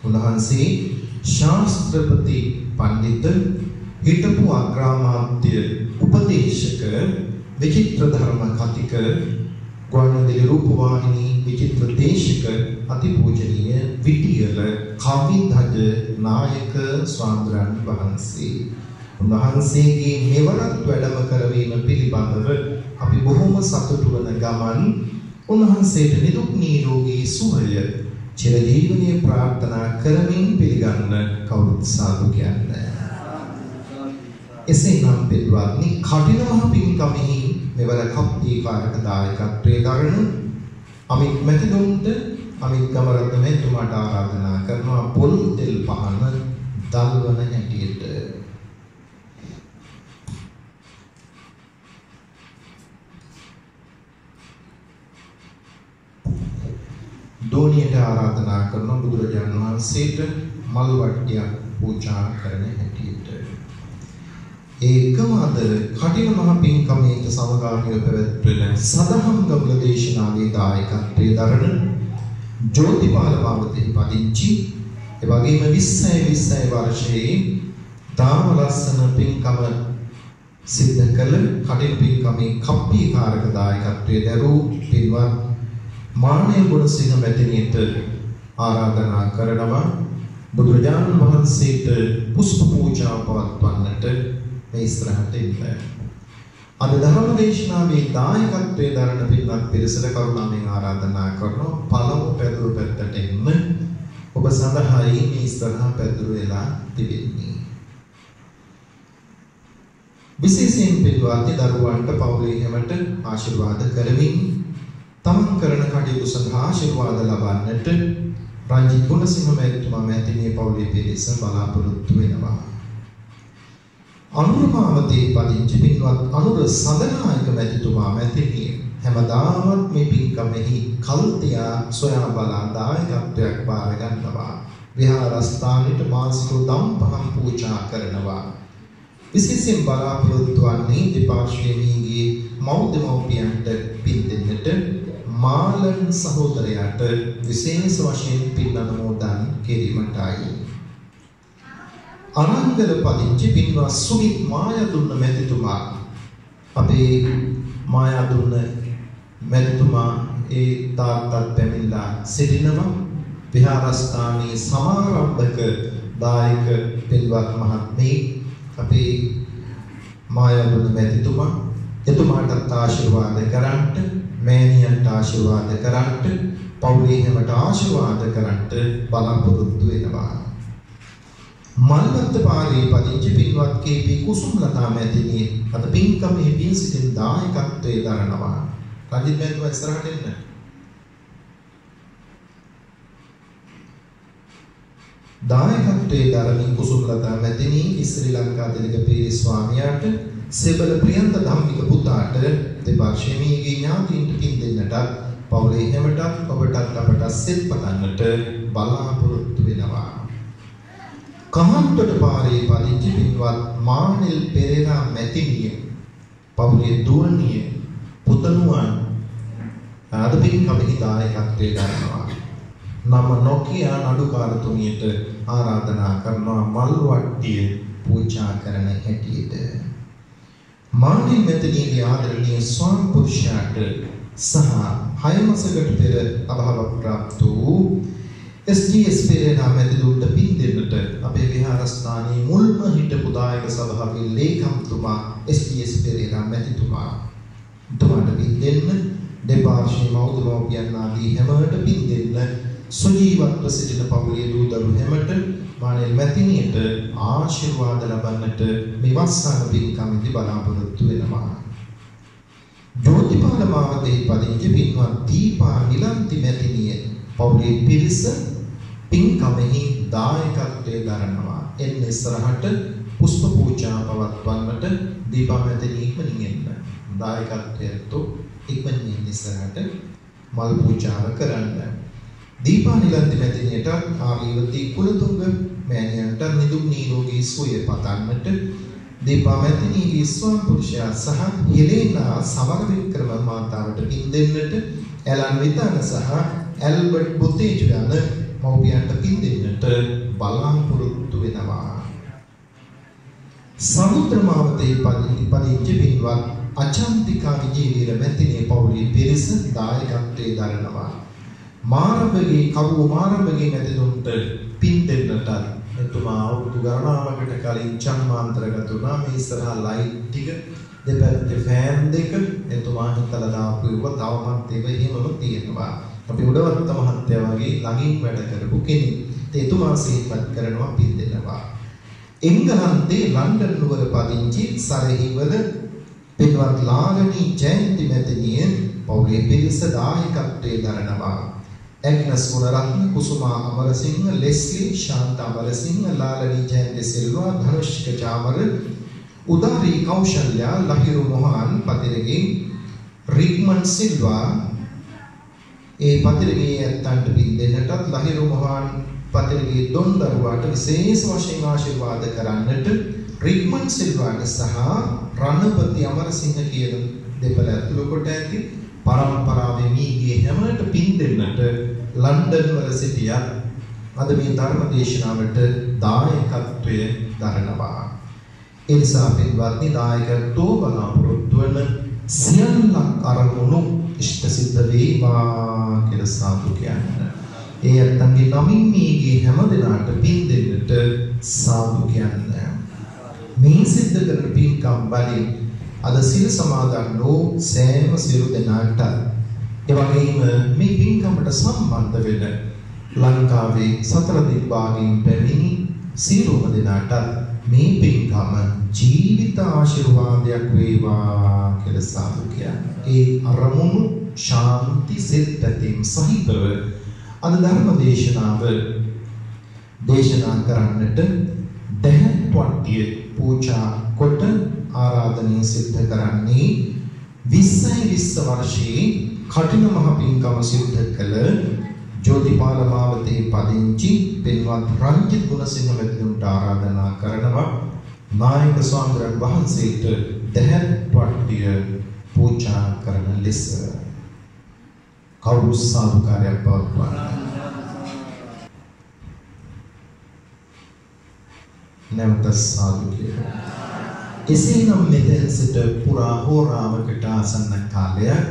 උන්වහන්සේ ශාස්ත්‍රපති පඬිත හිටපු අග්‍රාමාත්‍ය උපදේශක විචිත්‍ර ධර්ම කතික ගුවන්විදුලි රූපවාහිනී විචිත්‍ර දේශක අතිපූජනීය විටියල කවිධජ නායක ස්වාමීන් වහන්සේ උන්වහන්සේගේ මෙවරත් වැඩම කරවීම පිළිබඳව අපි බොහොම සතුටු වන ගමන් උන්වහන්සේට නිදුක් නිරෝගී සුවය චිරජීවනයේ ප්‍රාර්ථනා කරමින් පිළිගන්න කවුරුත් සාදු කියන්නේ. එසේනම් පිටවත්නි කටිනමහ පින්කමෙහි මෙවර කප්පී කාරක දායකත්වයේ දරන අමිත් මැතිතුන්ට අමිත් ගමරත්න මැතිතුමාට ආරාධනා කරනවා පොල් තෙල් පහන දල්වන හැටියට. දෝනියට ආරාධනා කරන බුදුරජාණන් වහන්සේට මල් වට්ටියක් පූජා කරන හැටියට ඒකම අද කටින මහ පින්කමේට සමගාමීව පැවැත්වෙන සදහම් ගමල දේශනාවේ දායකත්වයේ දරන ජෝතිපාල මාවතේ පදිංචි ඒ වගේම 20 වර්ෂයේ තාම ලස්සන පින්කම සිද්ධ කළ කටින පින්කමේ කප්පී කාරක දායකත්වයේ දරූ පින්වත් මානෙල් ගුණසිංහ මැතිණියට ආරාධනා කරනවා බුදුරජාණන් වහන්සේට පුෂ්ප පූජා පවත්වන්නට මේ ඉස්සරහට ඉන්න. අද ධර්ම දේශනාවේ දායකත්වයේ දරන පින්වත් පිරිසට කරුණාවෙන් ආරාධනා කරනවා පළමු පැදුරු පැත්තට එන්න. ඔබ සඳහායි මේ ඉස්සරහ පැදුරු වෙලා තිබෙන්නේ. විශේෂයෙන් පින්වත් දරුවන්ට පවුලේ හැමට ආශිර්වාද කරමින් තමන් කරන කටයුතු සඳහා ආශිර්වාද ලබන්නට රංජිත් ගුණසිංහ මැතිතුමා මැතිණිය පවුලේ පිරිස බලාපොරොත්තු වෙනවා. අනුරමාවතේ පදිංචි පින්වත් අනුර සඳනායක මැතිතුමා මැතිණිය හැමදාමත් මේ පින්කමෙහි කල්තියා සොයා බලා දායකත්වයක් බාර ගන්නවා. විහාරස්ථානෙට මාසික දම් පහන් පූජා කරනවා. විශේෂයෙන් බලාපොරොත්තු වන්නේ දෙපාර්ශ්වයේදී මව්දෙමව්පියන්ට පින් දෙන්නට මාලන් සහෝදරයාට විශේෂ වශයෙන් පින් අනුමෝදන් කිරීමටයි. අනංගල පදිංචි පින්වත් සුමිත් මායදුන්න මැතිතුමා අපේ මායදුන්න මැතිතුමා ඒ තාත්තත් පැමිණලා සිටිනවා. විහාරස්ථානයේ සමාරම්භක දායක පින්වත් මහත්මිය අපේ මායදුන්න මැතිතුමා එතුමාට ආශිර්වාද කරන්ට මෑණියන්ට ආශිර්වාද කරන්ට පවුලේ හැමට ආශිර්වාද කරන්ට බලාපොරොත්තු වෙනවා. මල්වත්ත පාරේ පදිංචි පින්වත් කේ.පී. කුසුම්ලතා මැතිණිය අද පින්කමේ පින් සිටින් දායකත්වයේ දරනවා. රජිත් මැතිතුමා ඉස්සරහට එන්න. දායකත්වයේ දරමින් කුසුම්ලතා මැතිණිය ශ්‍රී ලංකා දිනක පීරි ස්වාමියාට සෙබල ප්‍රියන්ත ධම්මික පුතාට දෙපාර්ශ්වයේ ඥාතීන්ට පින් දෙන්නට පවුලේ හැමටත් ඔබටත් අපට සෙත් පතන්නට බලාපොරොත්තු වෙනවා. කමන්තොට පාරේ පදිංචි පින්වත් මානෙල් පෙරේරා මැතිණිය පවුලේ දුවණිය පුතණුවන් අද පින්කමෙහි දායකත්වයේ ගන්නවා. නම නොකිය නඩුකාරතුමියට ආරාධනා කරනවා මල් වට්ටිය පූජා කරන හැටියට. මානෙල් මැතිණියගේ ආදරණීය ස්වාමි පුරුෂයාට සහ 6 මාසකට පෙර අභාව ප්‍රාප්ත වූ SGS පෙරේරා මැතිතුමන්ට පින් දෙන්නට අපේ විහාරස්ථානයේ මුල්ම හිටපු දායක සභාවේ ලේකම්තුමා SGS පෙරේරා මැතිතුමා තුමාට පින් දෙන්න දෙපාර්ශ්වයේ මව්දමව්පියන් ආදී හැමෝට පින් දෙන්න සුජීවත්ව සිටින පවුලේ දූ දරු හැමට මානෙල් මැතිණියට ආශිර්වාද ලබන්නට මේ වස්සාන පින්කමෙහි බලාපොරොත්තු වෙනවා. ජෝතිපාල මාවතේ පදිංචි පින්වත් දීපා නිලන්ති මැතිණිය පවුලේ පිරිස පින්කමෙහි දායකත්වයේ දරනවා. එන්න ඉස්සරහට පුෂ්ප පූජා පවත්වන්නට දීපා මැතිණිය ඉක්මනින් එන්න. දායකත්වයට ඉක්මනින් ඉස්සරහට මල් පූජාව කරන්න. දීපා නිලන්ති මැතිණියට ආර්යවතී කුලතුංග මෑණියන්ට නිදුක් නිරෝගී සුවය පතන්නට දීපා මැතිණියගේ ස්වාමි පුරුෂයා සහ හෙලේනා සමරවික්‍රම මාතාවට පින් දෙන්නට ඇලන් විතාන සහ ඇල්බර්ට් බුතේජු යන මව්පියන්ට පින් දෙන්නට බලාපොරොත්තු වෙනවා. සමුද්‍රමාවතේ පදිංචි පින්වත් අචන්තිකා විජේවීර මැතිණිය පවුලේ පිරිස දායකත්වයේ දරනවා. මාරඹගේ කවුරු මාරඹගේ මැතිතුන්ට පින් දෙන්නට එතුමා අවුරුදු ගණනාවකට කලින් ජන්මාන්තරගත වුණා. මේ ඉස්සරහා ලයිට් ටික දෙපැත්තේ ෆෑන් දෙක එතුමා හිතලා දාපු එක තවමත් ඒක එහෙමම තියෙනවා. අපි උඩවත්ත මහත්තයා වගේ ළඟින් වැඩ කරපු කෙනෙක්. එතුමා සිහිපත් කරනවා පින් දෙනවා. එංගලන්තේ ලන්ඩන් නුවර පදිංචි සරහිවල පින්වත් ලාලනී ජයන්ති මැතිණිය පවුලේ පිරිස දායකත්වයේ දරනවා. ඇග්නස් ගුණරත්න කුසුමා අමරසිංහ ලෙස්ලි ශාන්තා අමරසිංහ ලාලනී ජයන්ති සිල්වා ධනුෂ්ක චාමර උදාරී කෞශල්‍යා ලහිරු මොහන් පතිරගේ රික්මන් සිල්වා ඒ පතිරගේ ඇත්තන්ට පින් දෙන්නටත් ලහිරු මොහන් පතිරගේ දොන්දරුවාට විශේෂ වශයෙන් ආශිර්වාද කරන්නට රික්මන් සිල්වාට සහ රණපති අමරසිංහ කියන දෙපළ ඇතුළු කොට ඇති පරම්පරාවේ මීගේ හැමකට පින් දෙන්නට ලන්ඩන් වල සිටියා අද මේ ධර්ම දේශනාවට දායකත්වය දරනවා. ඒ නිසා පින්වත්නි දායකත්වෝ බලාපොරොත්තු වන සියල්ලක් අරමුණු ඉෂ්ට සිද්ධ වේවා කියලා සාදු කියන්නේ. ඒ අත්තන්ගේ නමින් මීගේ හැම දිනාට පින් දෙන්නට සාදු කියන්නේ. මේ සිද්ධ කරන පින්කම් වලින් අද සිල් සමාදන් වූ සෑම සියලු දෙනාට ඒ වගේම මේ පින්කමට සම්බන්ධ වෙන ලංකාවේ සතර දිග්භාගයෙන් පැමිණි සියලුම දෙනාට මේ පින්කම ජීවිත ආශිර්වාදයක් වේවා කියලා සාදු කියන්නේ. ඒ අරමුණු ශාන්ති සිතතින් සහිතව අද ධර්ම දේශනාව දේශනා කරන්නට දැහැට්වට්ටිය පූජා කොට ආරාධනය සිද්ධ කරන්නේ 20 වර්ෂයේ කටින මහ පින්කම සිද්ධ කළ ජෝතිපාල මාවතේ පදිංචි පින්වත් රංජිත් ගුණසිංහ මැතිතුමන්ට ආරාධනා කරනවා නායක ස්වාමීන් වහන්සේට දැහැට්වට්ටිය පූජා කරන ලෙස කවුරු සාදුකාරයක් පවත්වනවා. නැවත සාදු කියලා. එසේනම් මෙතෙන් සිට පුරා හෝරාවකට ආසන්න කාලයක්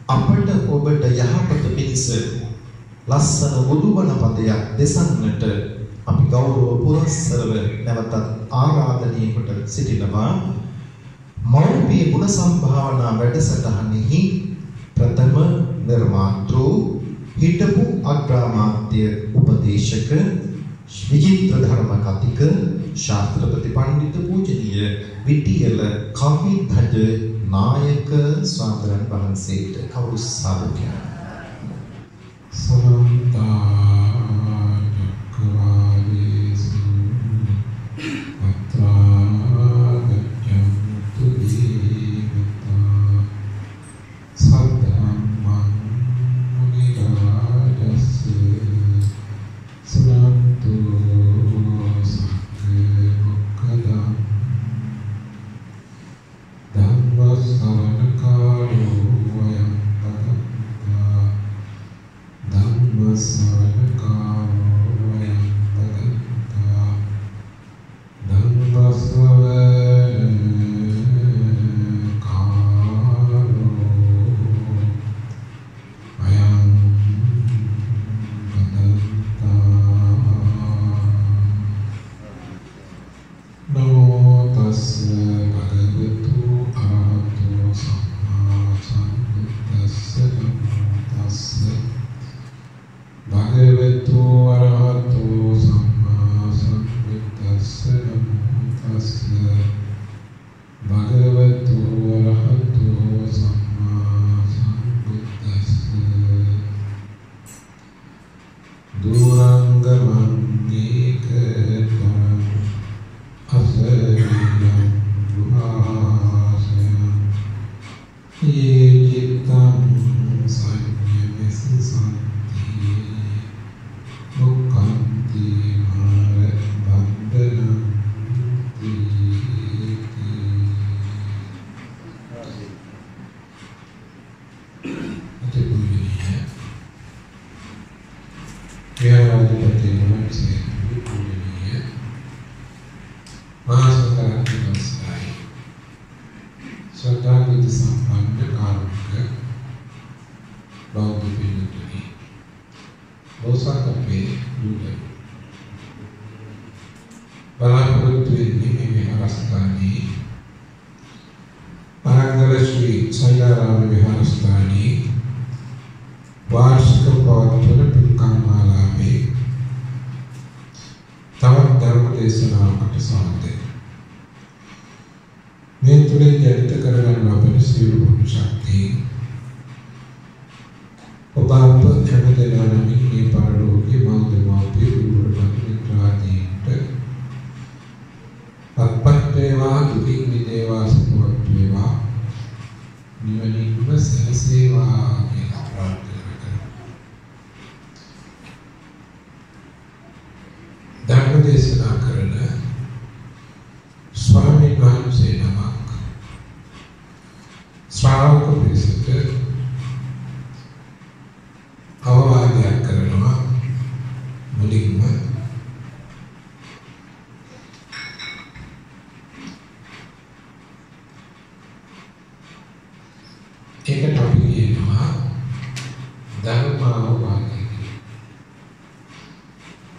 අපට ඔබට යහපත පිණිස ලස්සන බුදුබණ පදයක් දෙසන්නට අපි ගෞරව පුරස්සරව නැවතත් ආරාධනය කොට සිටිනවා. මෞපිය ගුණ සම්භාවනා වැඩසටහනෙහි ප්‍රථම නිර්මාතෘ හිටපු අග්‍රාමාත්‍ය උපදේශක විචිත්‍ර ධර්ම කතික ශාස්ත්‍රපති පඬිතු පූජනීය විටියල කවි ධජ නායක ස්වාමීන් වහන්සේට කවුරු සාදු කියනවා.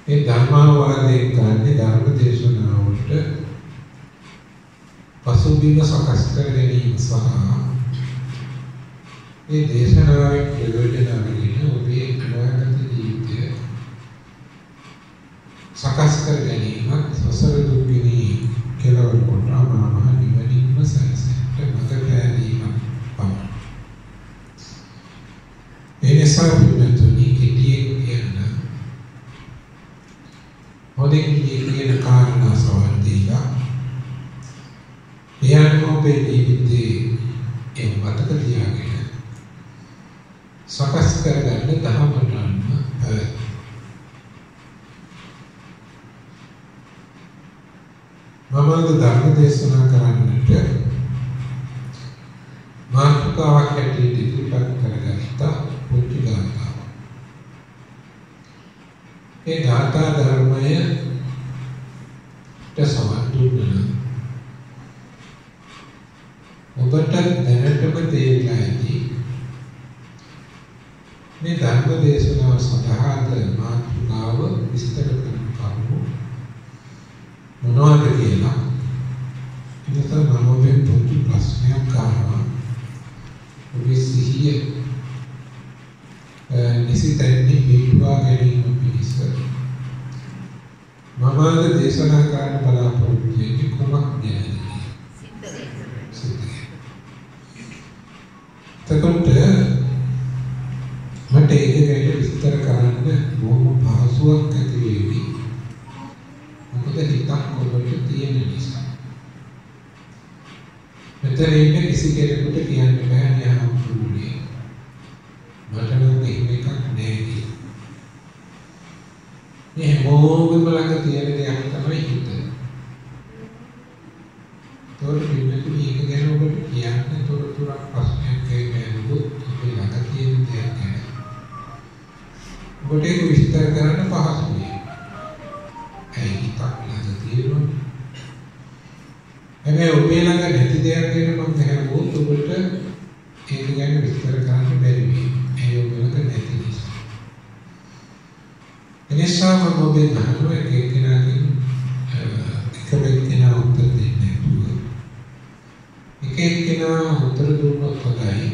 මේ ධර්මාවාදයෙන් ගන්න ධර්ම දේශනාවට පසුබිම සකස් කර ගැනීම සහ මේ දේශනාවේ ප්‍රයෝජන අරගෙන ඔබේ අනාගත ජීවිතය සකස් කර ගැනීමත් සසර දුක්ගිනි කෙලවර කොට මහ නිවනින්ම සැනසෙන්නට මඟ පෑදීම පමණයි. ඒ නිසා පිළිතුරු කෙටියෙන් කියන්න හොඳින් කියන කාරණා සවන් දීලා එයන්ම ඔබේ ජීවිතේ ඒ මතක තියාගෙන සකස් කරගන්න දහමටම මම ධර්ම දේශනා කරන්නට මාතෘකාවක් හැටියට ඉදිරිපත් කරගත්ත පුංචි ගාථාවක්. ඒ ගාථා ධර්මය සවන් දුන්නා ඔබට දැනටම තේරෙලා ඇති මේ ධර්ම දේශනාව සඳහාද මාතෘකාව විස්තර කරන කරුණු මොනවද කියලා ඉතින් මම ඔබෙන් පොඩි ප්‍රශ්නයක් අහනවා. ඔබේ සිහිය නිසිතෙන්නේ පිටුවා ගැනීම පිණිස මම අද දේශනා කරන්න බලාපොරොත්තු වෙන්නේ කොමක්ද? එතකොට මට ඒක ගැන විස්තර කරන්න බොහොම පහසුවක් ඇති වෙවි. මොකද හිතක් ඔබට තියෙන නිසා. මෙතන ඉන්න කිසි කෙනෙකුට කියන්න බෑ නේ අහම්තුනේ. මට නම් එහෙම එකක් නෑ කියලා. මේ මොකද බලක තියෙන දෙයක් තමයි හිත. තොර පිළිතුරු මේක ගැන ඔබට කියන්න තොරතුරක් ප්‍රශ්නයක් කියනකොට ඔබේ ළඟ තියෙන දෙයක් ගැන ඔබට ඒක විස්තර කරන්න පහසුයි. ඒ හිතක් ළඟ තියෙනවා. හැබැයි ඔබේ ළඟ නැති දෙයක් ගැන මම දැනුවොත් ඔබට ඒක ගැන විස්තර කරන්න බැරි වෙයි. ඒ ඔබ ළඟ නැති නිසා. එනිසා මම ඔබේ ධර්ම එක්කෙනාගෙන් එකම එක්කෙනා උත්තර දෙන්නේ නැතුව එක එක්කෙනා උත්තර දුන්නොත් හොඳයි.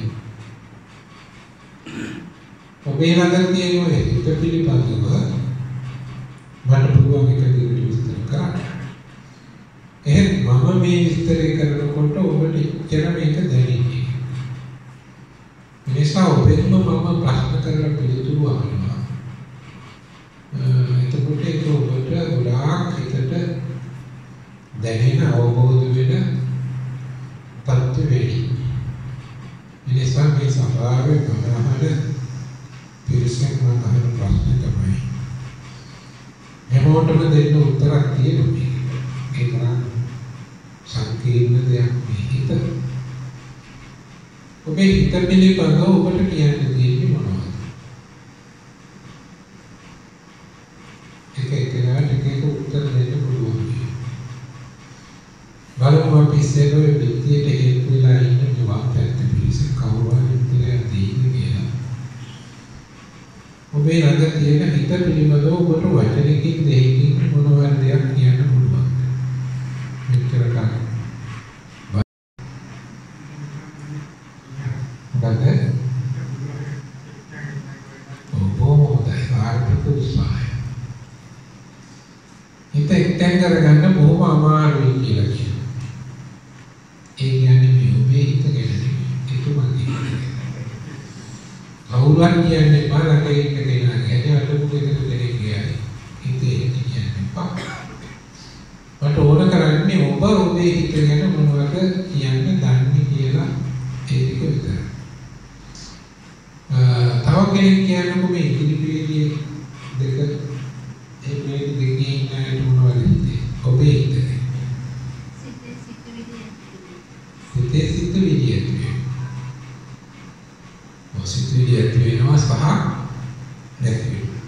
ඔබේ ළඟ තියෙන හිත පිළිබඳව මට පුළුවන් එක විදිහට විස්තර කරන්න. එහෙත් මම මේ විස්තරය කරනකොට ඔබට එච්චර මේක දැනෙන්නේ. නිසා ඔබෙන්ම මම ප්‍රශ්න කරලා පිළිතුරු අහනවා. එතකොට ඒක ඔබට ගොඩාක් හිතට දැනෙන අවබෝධ වෙන තත්ත්වෙ වෙයි. නිසා මේ සභාවේ මනහර පිරිසෙන් මම අහන ප්‍රශ්න තමයි හැමෝටම දෙන්න උත්තරක් තියෙනවා. ඒක නම් සංකීර්ණ දෙයක් හිත. ඔබේ හිත පිළිබඳව ඔබට කියන්න තියෙන්නේ මොනවද? එක උත්තර දෙන්න පුළුවන්. බලමු අපි ඉස්සෙල්ලා විද්‍යාවට හේතු වෙලා ඉන්න මේ වාක්‍යත් පිළිස කවුරු හරි උත්තරයක් දෙන්නේ කියලා. ඔබේ ළඟ තියෙන හිත පිළිබඳව ඔබට වචනකින් දෙකකින් මොනවද දෙයක් කියන්න පුළුවන්. මෙච්චර කාලෙ. හිත එක්තෙන් කරගන්න බොහොම අමාරුයි කියලා කියනවා. ඒ කියන්නේ මේ ඔබේ හිත ගැන එතුමාගේ. කවුරුන් කියන්නේ පාරක ඉන්න කෙනා ගැන අතපු දෙයක් දෙන්නේ කියයි. හිතේ කියන්නේ පා. මට ඕන කරන්නේ ඔබ ඔබේ හිත ගැන මොනවද කියන්නේ දන්නේ කියලා ඒක විතරයි. තව කෙනෙක් කියන්නේ මේ ඉදිරිපිරියේ දෙක මේ දෙකේ ඉන්න මොනවද හිතේ ඔබේ හිතේ සිත විදියට සිත විදියට වෙනවා සහ නැති වෙනවා.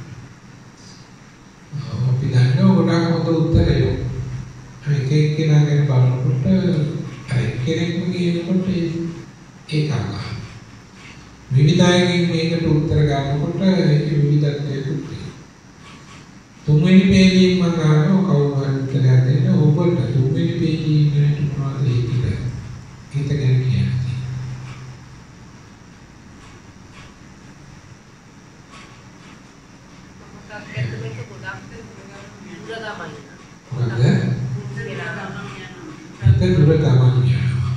අපි දන්නවා ගොඩාක් හොඳ උත්තරේ. එක එක්කෙනා ගැන බලනකොට එක්කෙනෙක්ම කියනකොට ඒක අහනවා. විවිධයෙන් මේකට උත්තර ගන්නකොට ඒක විවිධත්වයක් තියෙනවා. තුන්වෙනි පේජයෙන් මම ගන්නවා කවුරු හරි උත්තරයක් දෙන්න. ඔබට තුන්වෙනි පේජයේ ඉන්නට මොනවද හිතේ? හිත ගැන කියන්නේ. දුර ගමන් යනවා.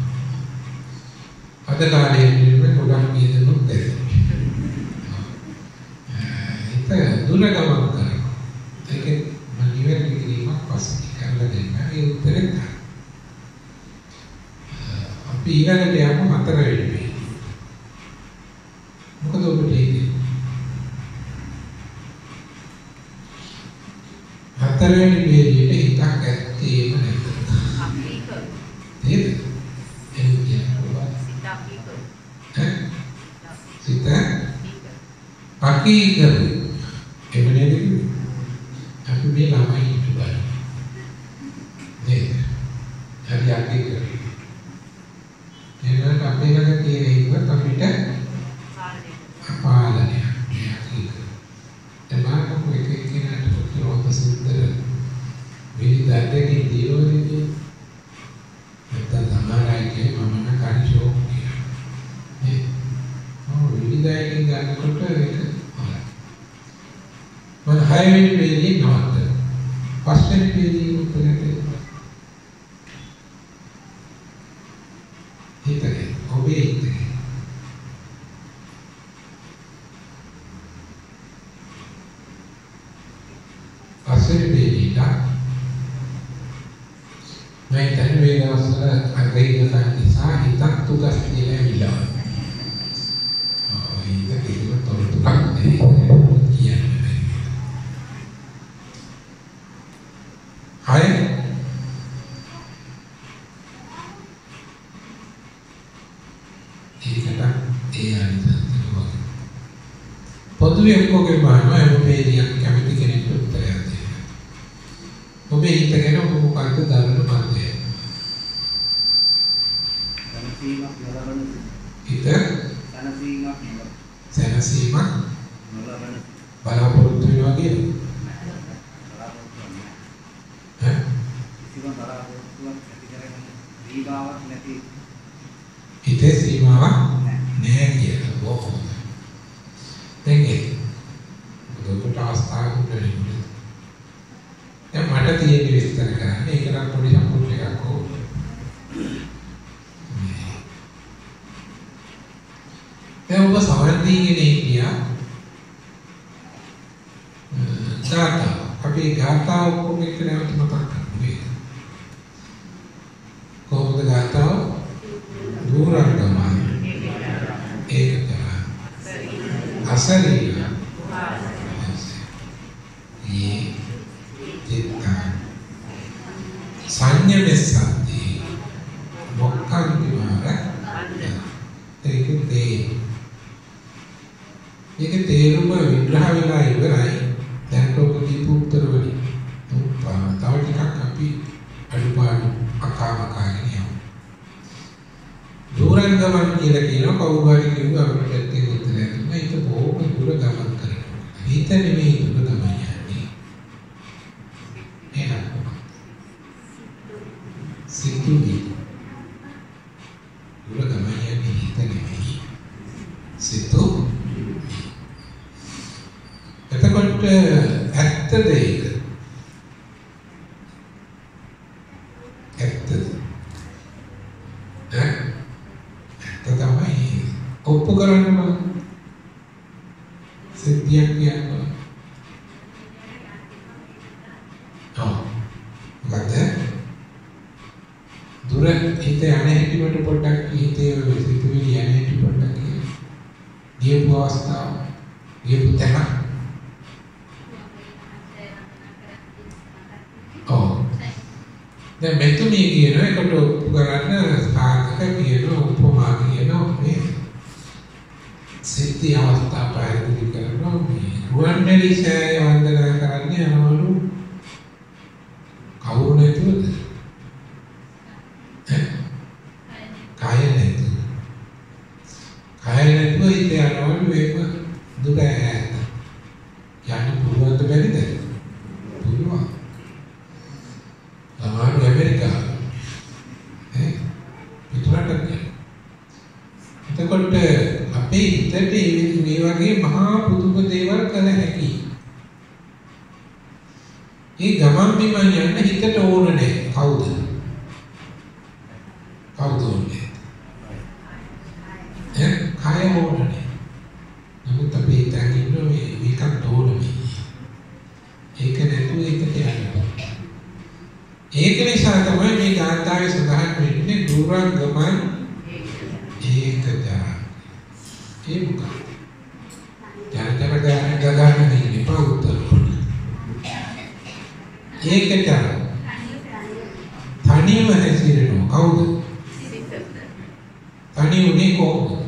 අද කාලේ ඉන්නේ ගොඩක් කියනොත් දැනෙනවා. ඒක දුර ගමන් කරනවා. ඒක මම නිවැරදි කිරීමක් පස්සේ කරලා දෙන්න. ඒ උත්තරේ තමයි. අපි ඊළඟට යමු 4 වෙනි පේජ්. මොකද ඔබට හිතේ? 4 වෙනි පේජයේ හිතක් ඇත්තේම නැද්ද? නේද? එහෙනම් කියනවා සිත අකීකර එවනේ දෙන්නේ අපි මේ ළමයි ඉන්න නේද? හරි අකීකර එහෙනම් අපේ ළඟ තියෙන ඉවත් අපිට පාලනය අකීකර එමාකම එක එකිනෙකට කොහොමද සුන්දර විවිධයකින් දියෝනේ තමයි මම නකාරි ෂෝක් කියන්නේ. විවිධයකින් ගන්නකොට ඒක හොඳයි. මම 6 වෙනි පේජේ නවත්ත. 5 වෙනි පේජේ උත්තරේ හිතේ ඔබේ හිතේ. පස්වෙනි පේජේ मैं तन वेदासर अग्रही का निशा हितक तुगस दिले मिला और ये तो किसी को तुरंत किया नहीं हाय ये कटा ये आने जाते हो पौधे हमको के बारे में वो पेरिया कैमिटी के लिए उत्तर आते हैं वो भी इतना कहना वो कांटे दारुण मारते हैं इतना सेनासीमा बलापुरुष तो युवा के हैं इतने सीमा नहीं किया वो देंगे तो टास्क नहीं या माटा दिए के विस्तार करने एक रात थोड़ी संपूर्ण लेगा को या वो बस आवाज़ ये नहीं किया गाता अभी गाता को कितने आप तुम पता करोगे कौन सा गाता हो दूर अंगमान एक तरह असली ये संयम साथी मौका दिवारा तेरे दे ये के तेरु में विग्रह विला इवराई तेरे को दीपू उत्तर वाली तो तावटी का कभी अड़ुपाड़ अकाम नहीं हो दूर अंगमान ये लगी ना कौवारी के ऊपर अपने करते होते रहते हैं तो बहुत दूर गमन करें इतने में ही दूर गमन यानी ये ना सिद्धू भी दूर गमन यानी इतने में ही सिद्धू එතකොට ඇත්තද ඒක ඇත්තද ඇත්ත තමයි ඔප්පු කරන්න බෑ සිද්ධියක් කියන්න මොකද දුර හිත යන හැටිවට පොඩ්ඩක් හිතේ සිතුවිලි යන හැටි පොඩ්ඩක් ගියපු අවස්ථාව ගියපු තැන දැන් මෙතුමිය කියනවා ඒකට ඔප්පු කරන්න සාර්ථක කියනවා උපමා කියනවා මේ සිද්ධි අවස්ථා පැහැදිලි කරනවා මේ රුවන්වැලි සෑය වන්දනා කරන්නේ අනවලු කවුරු නැතුවද කාය නැතුව හිත යනවලු ඒක දුර ඈත යන්න පුළුවන්ද බැරිද මේ වගේ මහා පුදුම දේවල් කළ හැකියි. ඒ ගමන් බිමන් යන්න හිතට ඕන නැහැ. කවුද? කවුද ඕනේ? කය ඕන නැහැ. නමුත් අපි හිතන් ඉන්නවා මේකත් ඕනේ. ඒක නැතුව ඒකට යන්න. ඒක නිසා තමයි මේ ගාථාවේ සඳහන් වෙන්නේ දුරං ගමන් ඒකදා. ඒ මොකක්ද? ජනතර ගාන නෙමෙයි පෞත්තර. ඒකදා. තනියම හැසිරෙනවා. කවුද? තනි උනේ කොහොමද?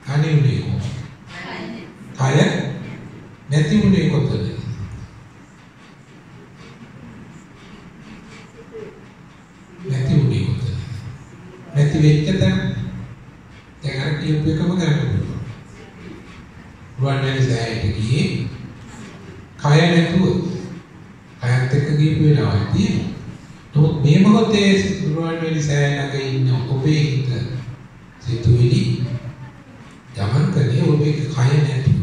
තනි උනේ කොහොමද? කය නැති උනේ කොතනද? නැති උනේ කොතනද? නැති වෙච්ච තැන දැන් අර කියපු එකම ගන්න පුළුවන්. රුවන්වැලි සෑයට ගියේ කය නැතුව කයත් එක්ක ගිහපු වෙලාවක් තියෙනවා. නමුත් මේ මොහොතේ රුවන්වැලි සෑය ළඟ ඉන්න ඔබේ හිත සිතුවිලි ගමන් කරේ ඔබේ කය නැතුව.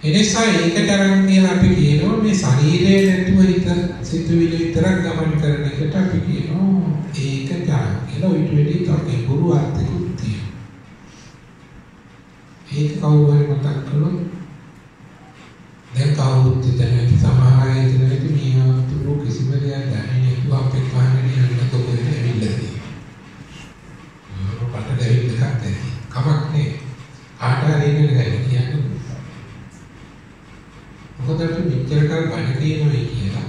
එනිසා ඒකට අරන් කියලා අපි කියනවා මේ ශරීරය නැතුව හිත සිතුවිලි විතරක් ගමන් කරන එකට අපි කියනවා ඒක ඥාන කියලා. ඊට වෙඩි තමයි ගුරු අර්ථකුත් තියෙනවා. ඒක කවුරු හරි මතක් කළොත් දැන් කවුරුත් දැනෙන්නේ සමහර අය ඉතින් මේ තුරු කිසිම දෙයක් දැනෙන්නේ නැතුව අපේ කාණේ යන්න තෝරගෙන ඇවිල්ලා තියෙනවා. අපට දෙවිත් එකක් දැනෙන්නේ කමක් නේ. ආටාරේ නේද කියන්නේ. මොකද අපි මෙච්චර කල් බණ කියනවා කියලා.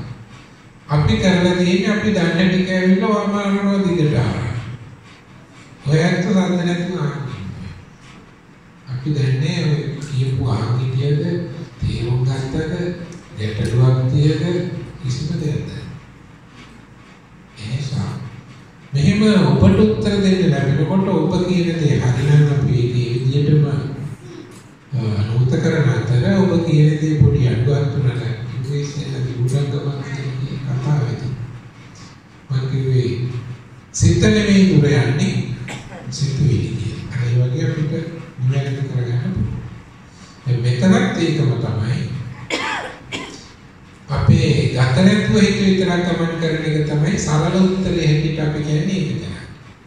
අපි කරලා තියෙන්නේ අපි දන්න ටික ඇවිල්ලා වමානනවා දිගට ආවා. ඔයත් සම්ද නැතුව අපි දන්නේ ඔය කියපු ආගිතියද තේරුම් ගන්නද ගැටලුවක් තියෙද කිසිම දෙයක් නැහැ. එනිසා මෙහෙම ඔබට උත්තර දෙන්න ලැබෙනකොට ඔබ කියන දේ හරිනම් අපි ඒ විදිහටම අනුමත කරන අතර ඔබ කියන දේ පොඩි අඩුවක් තුනක් ඉංග්‍රීසියෙන් උදාගමන් කියන කතාවේදී මම කිව්වේ සිත නෙමෙයි දුර යන්නේ සිතුවිලි කියන. ඒ වගේ අපිට නිවැරදි කරගන්න පුළුවන්. මෙතනත් ඒකම තමයි අපේ ගත නැතුව හිත විතරක් ගමන් කරන එක තමයි සරල උත්තරේ හැටියට අපි කියන්නේ ඒක තමයි.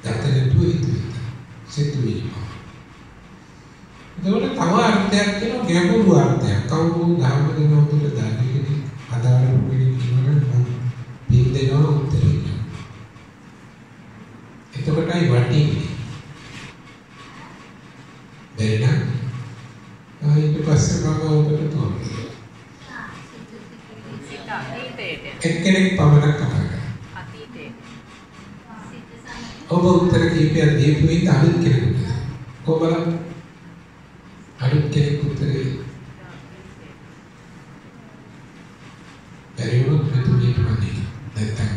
ගත නැතුව හිත විතර සිතුවිලි. ඒකට තව අර්ථයක් තියෙනවා ගැඹුරු අර්ථයක්. කවුරු ධර්ම දෙනවද දන්නේ කෙනෙක් අදාළ කෙනෙක් කියනවනම් පින් දෙනවා උත්තරේ. එතකොටයි වටින්නේ. බැරිනම් ඊට පස්සේ මම ඔබට තෝරනවා. එක්කෙනෙක් පමණක් කතා කරා. ඔබ උත්තර කීපයක් දීපු ඉඳ අලුත් කෙනෙකුට. කොබල අලුත් කෙනෙක් උත්තරේ පරිවර්තන මෙතුමියට වගේ නැත්තම්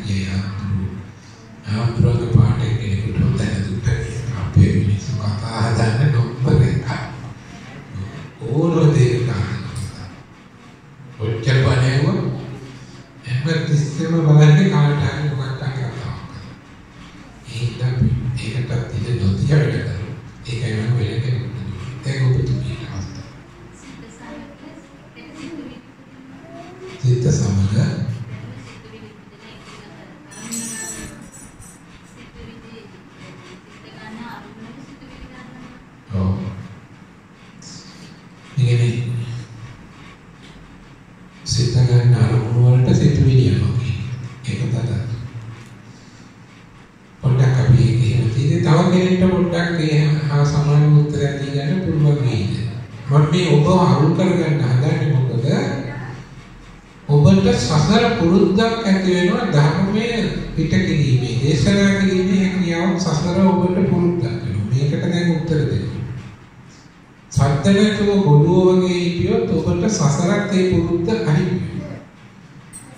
ආම්බ්‍රෝග පාටේ කෙනෙකුට උත්තර දුන්නා. අපේ මිනිස්සු කතා හදන්න නොබ්බ එක. ඕනෝ දෙයක් ගන්නවා. ඔච්චර බණේව එහෙම තිස්සෙම බලන්නේ කාට හරි මොකක්ද කරනවා. ඒකට ඉතින් නොතිය වැඩ කරනවා. ඒකයි මම වෙලෙ කෙනෙකුට ඒක ඔබතුමිය අවස්ථාව. සිත සමග සිත ගන්න අරමුණු වලට සිතුවිලි යනවා කියන්නේ. ඒක තමයි. පොඩ්ඩක් අපි එහෙම තියෙන්නේ තව කෙනෙක්ට පොඩ්ඩක් ඒ හා සමාන උත්තරයක් දී ගන්න පුළුවන් වෙයිද? මම මේ ඔබ අරුල් කරගන්න හදන්නේ මොකද? ඔබට සසර පුරුද්දක් ඇති වෙනවා ධර්මයේ පිට කිරීමේ දේශනා කිරීමේ හැකියාව සසර ඔබට පුරුද්දක් වෙනවා. මේකට දැන් උත්තර දෙන්න. සත්‍යනකව ගොළුව වගේ හිටියොත් ඔබට සසරක් ඒ පුරුද්ද අහිමි වෙනවා.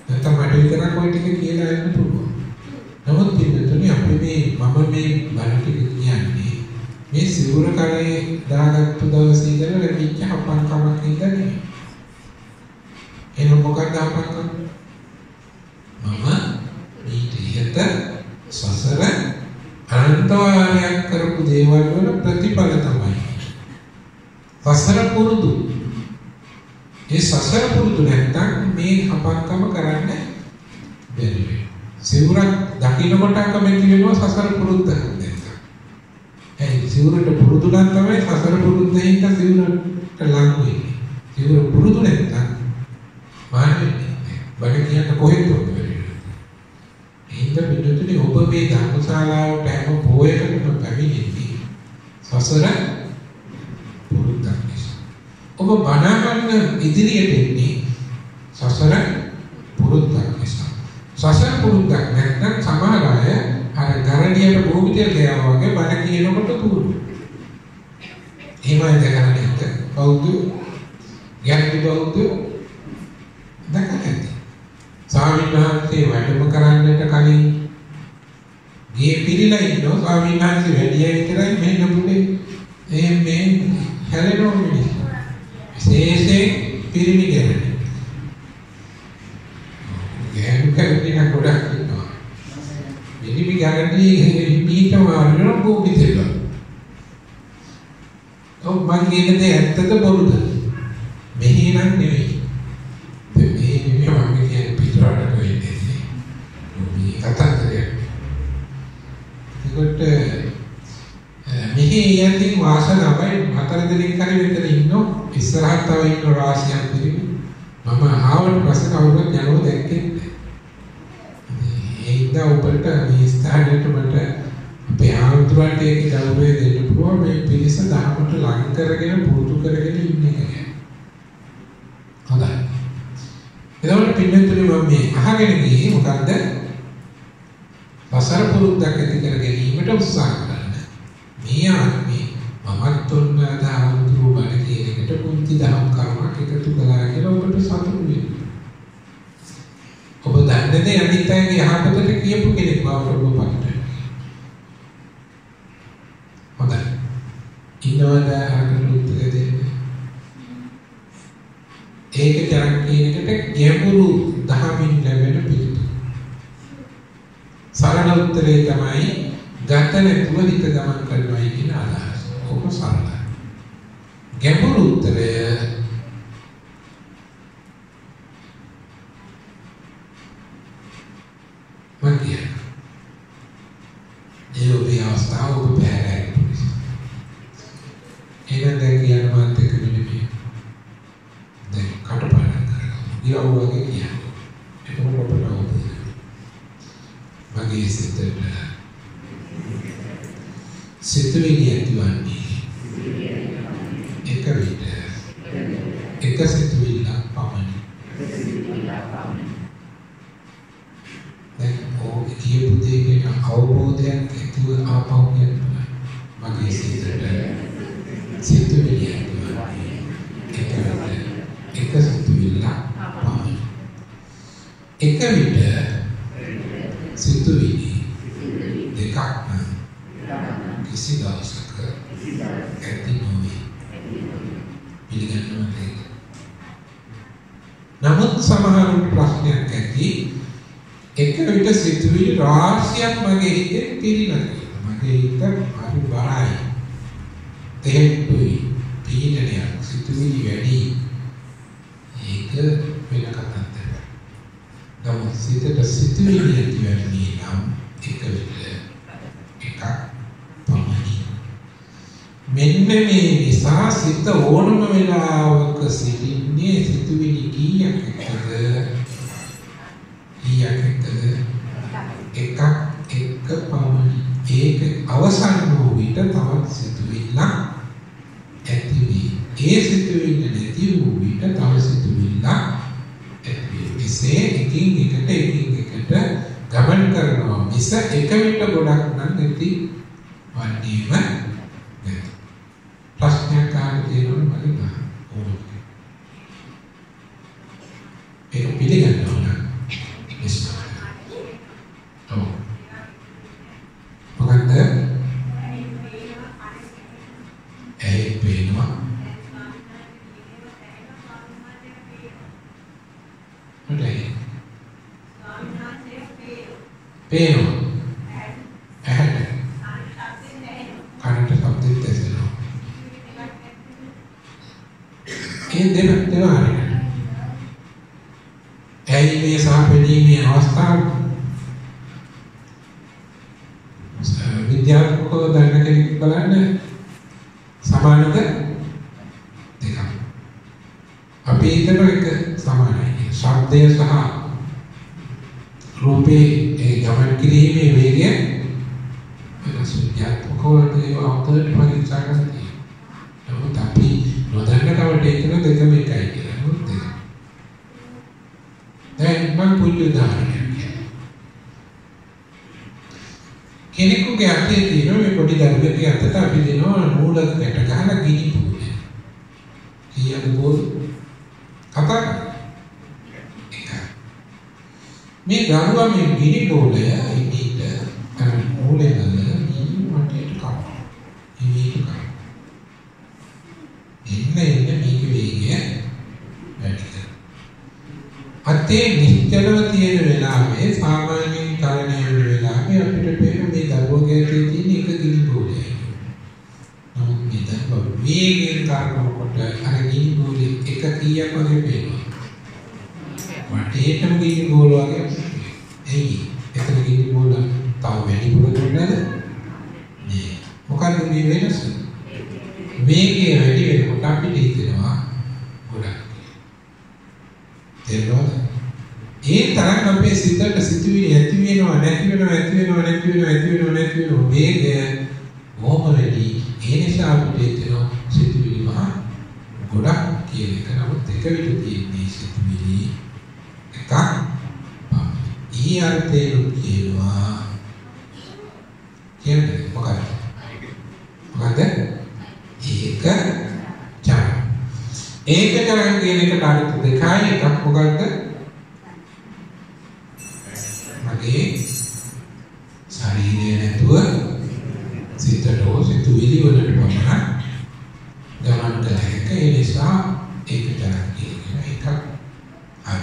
නැත්නම් මට විතරක් ওই ටික කියලා යන්න පුළුවන්. නමුත් පිළිතුරේ අපි මේ මම මේ බණ ටික කියන්නේ මේ සිවුර කලේ දාගත්තු දවසේ ඉඳලා ලැබිච්ච හපන් කමක් ඉඳලා නෙමෙයි. එන මොකක්ද හපන් කම? මම ඊට ඉහත සසර අනන්තවාරයක් කරපු කරපු දේවල් වල ප්‍රතිඵල තමයි. සසර පුරුදු. ඒ සසර පුරුදු නැත්නම් මේ අපක්කම කරන්න බැරි වෙනවා. සිවුරක් දකින්නකොට කැමති වෙනවා සසර පුරුද්ද නැත්නම්. ඒ සිවුරට පුරුදු නම් තමයි සසර පුරුද්දෙන් සිවුරට ලං වෙන්නේ. සිවුර පුරුදු නැත්නම් මාන්නේ බඩ කියන්න කොහෙද වෙන්නේ? එහෙනම් පිටුතුනේ ඔබ මේ ධර්මශාලාවට හැම පොයකටම පැමිණෙන්නේ සසර පුරුද්දක් නිසා. ඔබ බණහන්න ඉදිරියට එන්නේ සසර පුරුද්දක් නිසා. සසර පුරුද්දක් නැත්නම් සමහර අය අර ගරණියට භූමිතේ ගියා වගේ බණ කියනකොට තුරු. එහෙමයි දැකලා නැත්නම් බෞද්ධ යන්නේ බෞද්ධ දැකලා ස්වාමීන් වහන්සේ වැඩම කරන්නට කලින් ගේ පිළිලා ඉන්නවා. ස්වාමීන් වහන්සේ වැඩිය විතරයි මෙන්න පුතේ මේ හැලෙනවා මිනිස්සු. විශේෂයෙන් පිරිමි ගැරණි. ගැරණි ගොඩක් ඉන්නවා. පිරිමි ගැරණි පිට මාරන භූමිතේක. ඔව් මං කියන්නේ ඇත්තද බොරුද? මෙහි නම් නෙවෙයි. මෙහි යන්තින් වාසනාවයි 4 දිනක් හරි මෙතන ඉන්නෝ ඉස්සරහට තව ඉන්න රාශියක් පිළිමි මම ආවට පස්සේ කවුරුත් යනෝ දැක්කේ ඒ ඉඳා උඩට මේ ස්ථානයට මට අපේ ආන්තරාට ඒක ගෞරවය දෙන්න පුළුවන් මේ පිළිස දහමට ලං කරගෙන පුරුදු කරගෙන ඉන්නේ හොඳයි එතකොට පින්නතුනේ මම මේ අහගෙන ගියේ මොකද්ද වසර පුරුද්දක් ඇති කර ගැනීමට උත්සාහ කරන්න. මේ ආත්මේ මමත් උන්න දාවුරු බණ කියන එකට පුංචි දහම් කර්මයක් එකතු කළා කියලා ඔබට සතුටු වෙන්න. ඔබ දන්නේ අනිත් අයගේ යහපතට කියපු කෙනෙක් බවට ඔබ පත් හොඳයි. ඉන්නවද අරකට උත්තර දෙන්න. ඒක තරම් කියන එකට ගැඹුරු දහමින් ලැබෙන පිළිතුර. සරල උත්තරේ තමයි ගත නැතුව හිත ගමන් කරනවා කියන අදහස. ඔක සරලයි. ගැඹුරු උත්තරය මගිය. ඒ ඔබේ අවස්ථාව ඔබ පැහැරයි පුරුෂ. එහෙනම් දැන් කියන මාත් එක්ක මෙන්න දැන් කටපාඩම් කරගමු. ඊළඟ වගේ කියන්නේ. එතකොට ඔබට අවබෝධ මගේ සිතට සිතුවිලි ඇතිවන්නේ එක විට එක සිතුවිල්ලක් පමණි. දැන් ඔය කියපු දෙයකට අවබෝධයක් ඇතිව ආපහු යනවා. මගේ සිතට සිතුවිලි ඇතිවන්නේ එක විට එක සිතුවිල්ලක් පමණි. එක විට සිතුවිලි දෙකක් කිසි දවසක ඇති නොවේ. පිළිගන්නවද? නමුත් සමහර ප්‍රශ්නයක් ඇති එක විට සිතුවිලි රාශියක් මගේ හිතේ පිරිනමන. මගේ හිත හරි බරයි. තේරුයි පීඩනයක් සිතුවිලි වැඩි. ඒක වෙන කතාවක්. නමුත් සිතට සිතුවිලි ඇතිවෙන්නේ නම් එක විට එකක් පමණි. මෙන්න මේ නිසා සිත ඕනම වෙලාවක සිටින්නේ සිතුවිලි කීයක් එක්කද? එකක් එක්ක පමණි. ඒක අවසන් වූ විට තවත් සිතුවිල්ලක් ඇති වේ. ඒ සිතුවිල්ල නැති වූ විට තව සිතුවිල්ලක් එසේ එකින් එකට ගමන් කරනවා මිස එක විට ගොඩක් නම් නැති වන්නේම නැති. ප්‍රශ්නයක් අහන්න තියෙනවද මගෙන් අහන්න ඕනේ. ඒක පිළිගන්නවා නම් ඉස්සරහ. ඔව්. මොකද ඒ පේනවා පේනවා. ඒ දෙනවා. ඇයි මේ සාපේක්ෂීමේ අවස්ථාව විද්‍යාත්මකව දැන කෙනෙක් බලන්න සමානද දෙකක්. අපි හිතන එක සමානයි. ශබ්දය සහ රූපේ ඒ ගමන් කිරීමේ වේගය වෙනස්. විද්‍යාත්මකව ඒක අවබෝධ පරීක්ෂා කරනවා. නමුත් අපි නොදන්නකවට ඒක දෙකම එකයි කියලා. නමුත් දෙක. දැන් මම පුදුම උදාහරණයක් කියන්නම්. කෙනෙකුගේ අතේ තියෙන මේ පොඩි දරුවෙකුගේ අතට අපි දෙනවා නූලක් වැට ගහලා ගිනි පුරුද. කීයද බෝල්? කතා මේ දරුවා මේ ගිනි බෝලය ඉදිට නූලේ දාලා ගිනි වටේට කපනවා. ඉනිට කපනවා. එන්න මේක වේගය වැඩි කරනවා. අතේ නිශ්චලව තියෙන වෙලාවේ සාමාන්‍යයෙන් තරණය වෙන වෙලාවේ අපිට පේන මේ දරුවගේ අතේ තියෙන එක ගිනි බෝලයයි. නමුත් මේ දරුවා වේගයෙන් තරනකොට අර ගිනි බෝලේ එක කීයක් වගේ පේනවා. වටේටම ගිනි බෝල වගේ. එයි එතන ගිනි බෝල තව වැඩිපුර දුන්නද? නේ. මොකද්ද මේ වෙනස? වේගය වැඩි වෙනකොට අපිට හිතෙනවා ගොඩක්. තේරුණාද? ඒ තරම් අපේ සිතට සිතුවිලි ඇති වෙනවා නැති වෙනවා ඇති වෙනවා නැති වෙනවා ඇති වෙනවා නැති වෙනවා වේගය බොහොම වැඩි. ඒ නිසා අපිට හිතෙනවා සිතුවිලි මහා ගොඩක් කියන එක. නමුත් එක විදිහට තියෙන්නේ සිතුවිලි එකක්. ඊ අර්ථයෙන් කියනවා කියන්නේ මොකක්ද? මොකද ඒක චාර. ඒක චාරන් කියන එකට අර්ථ දෙකයි. එකක් මොකක්ද? මගේ ශරීරය නැතුව සිතට සිතුවිලි වලට පමණ ගමන් කළ හැකි. ඒ නිසා ඒක චාරන් කියන එකක්. හරි.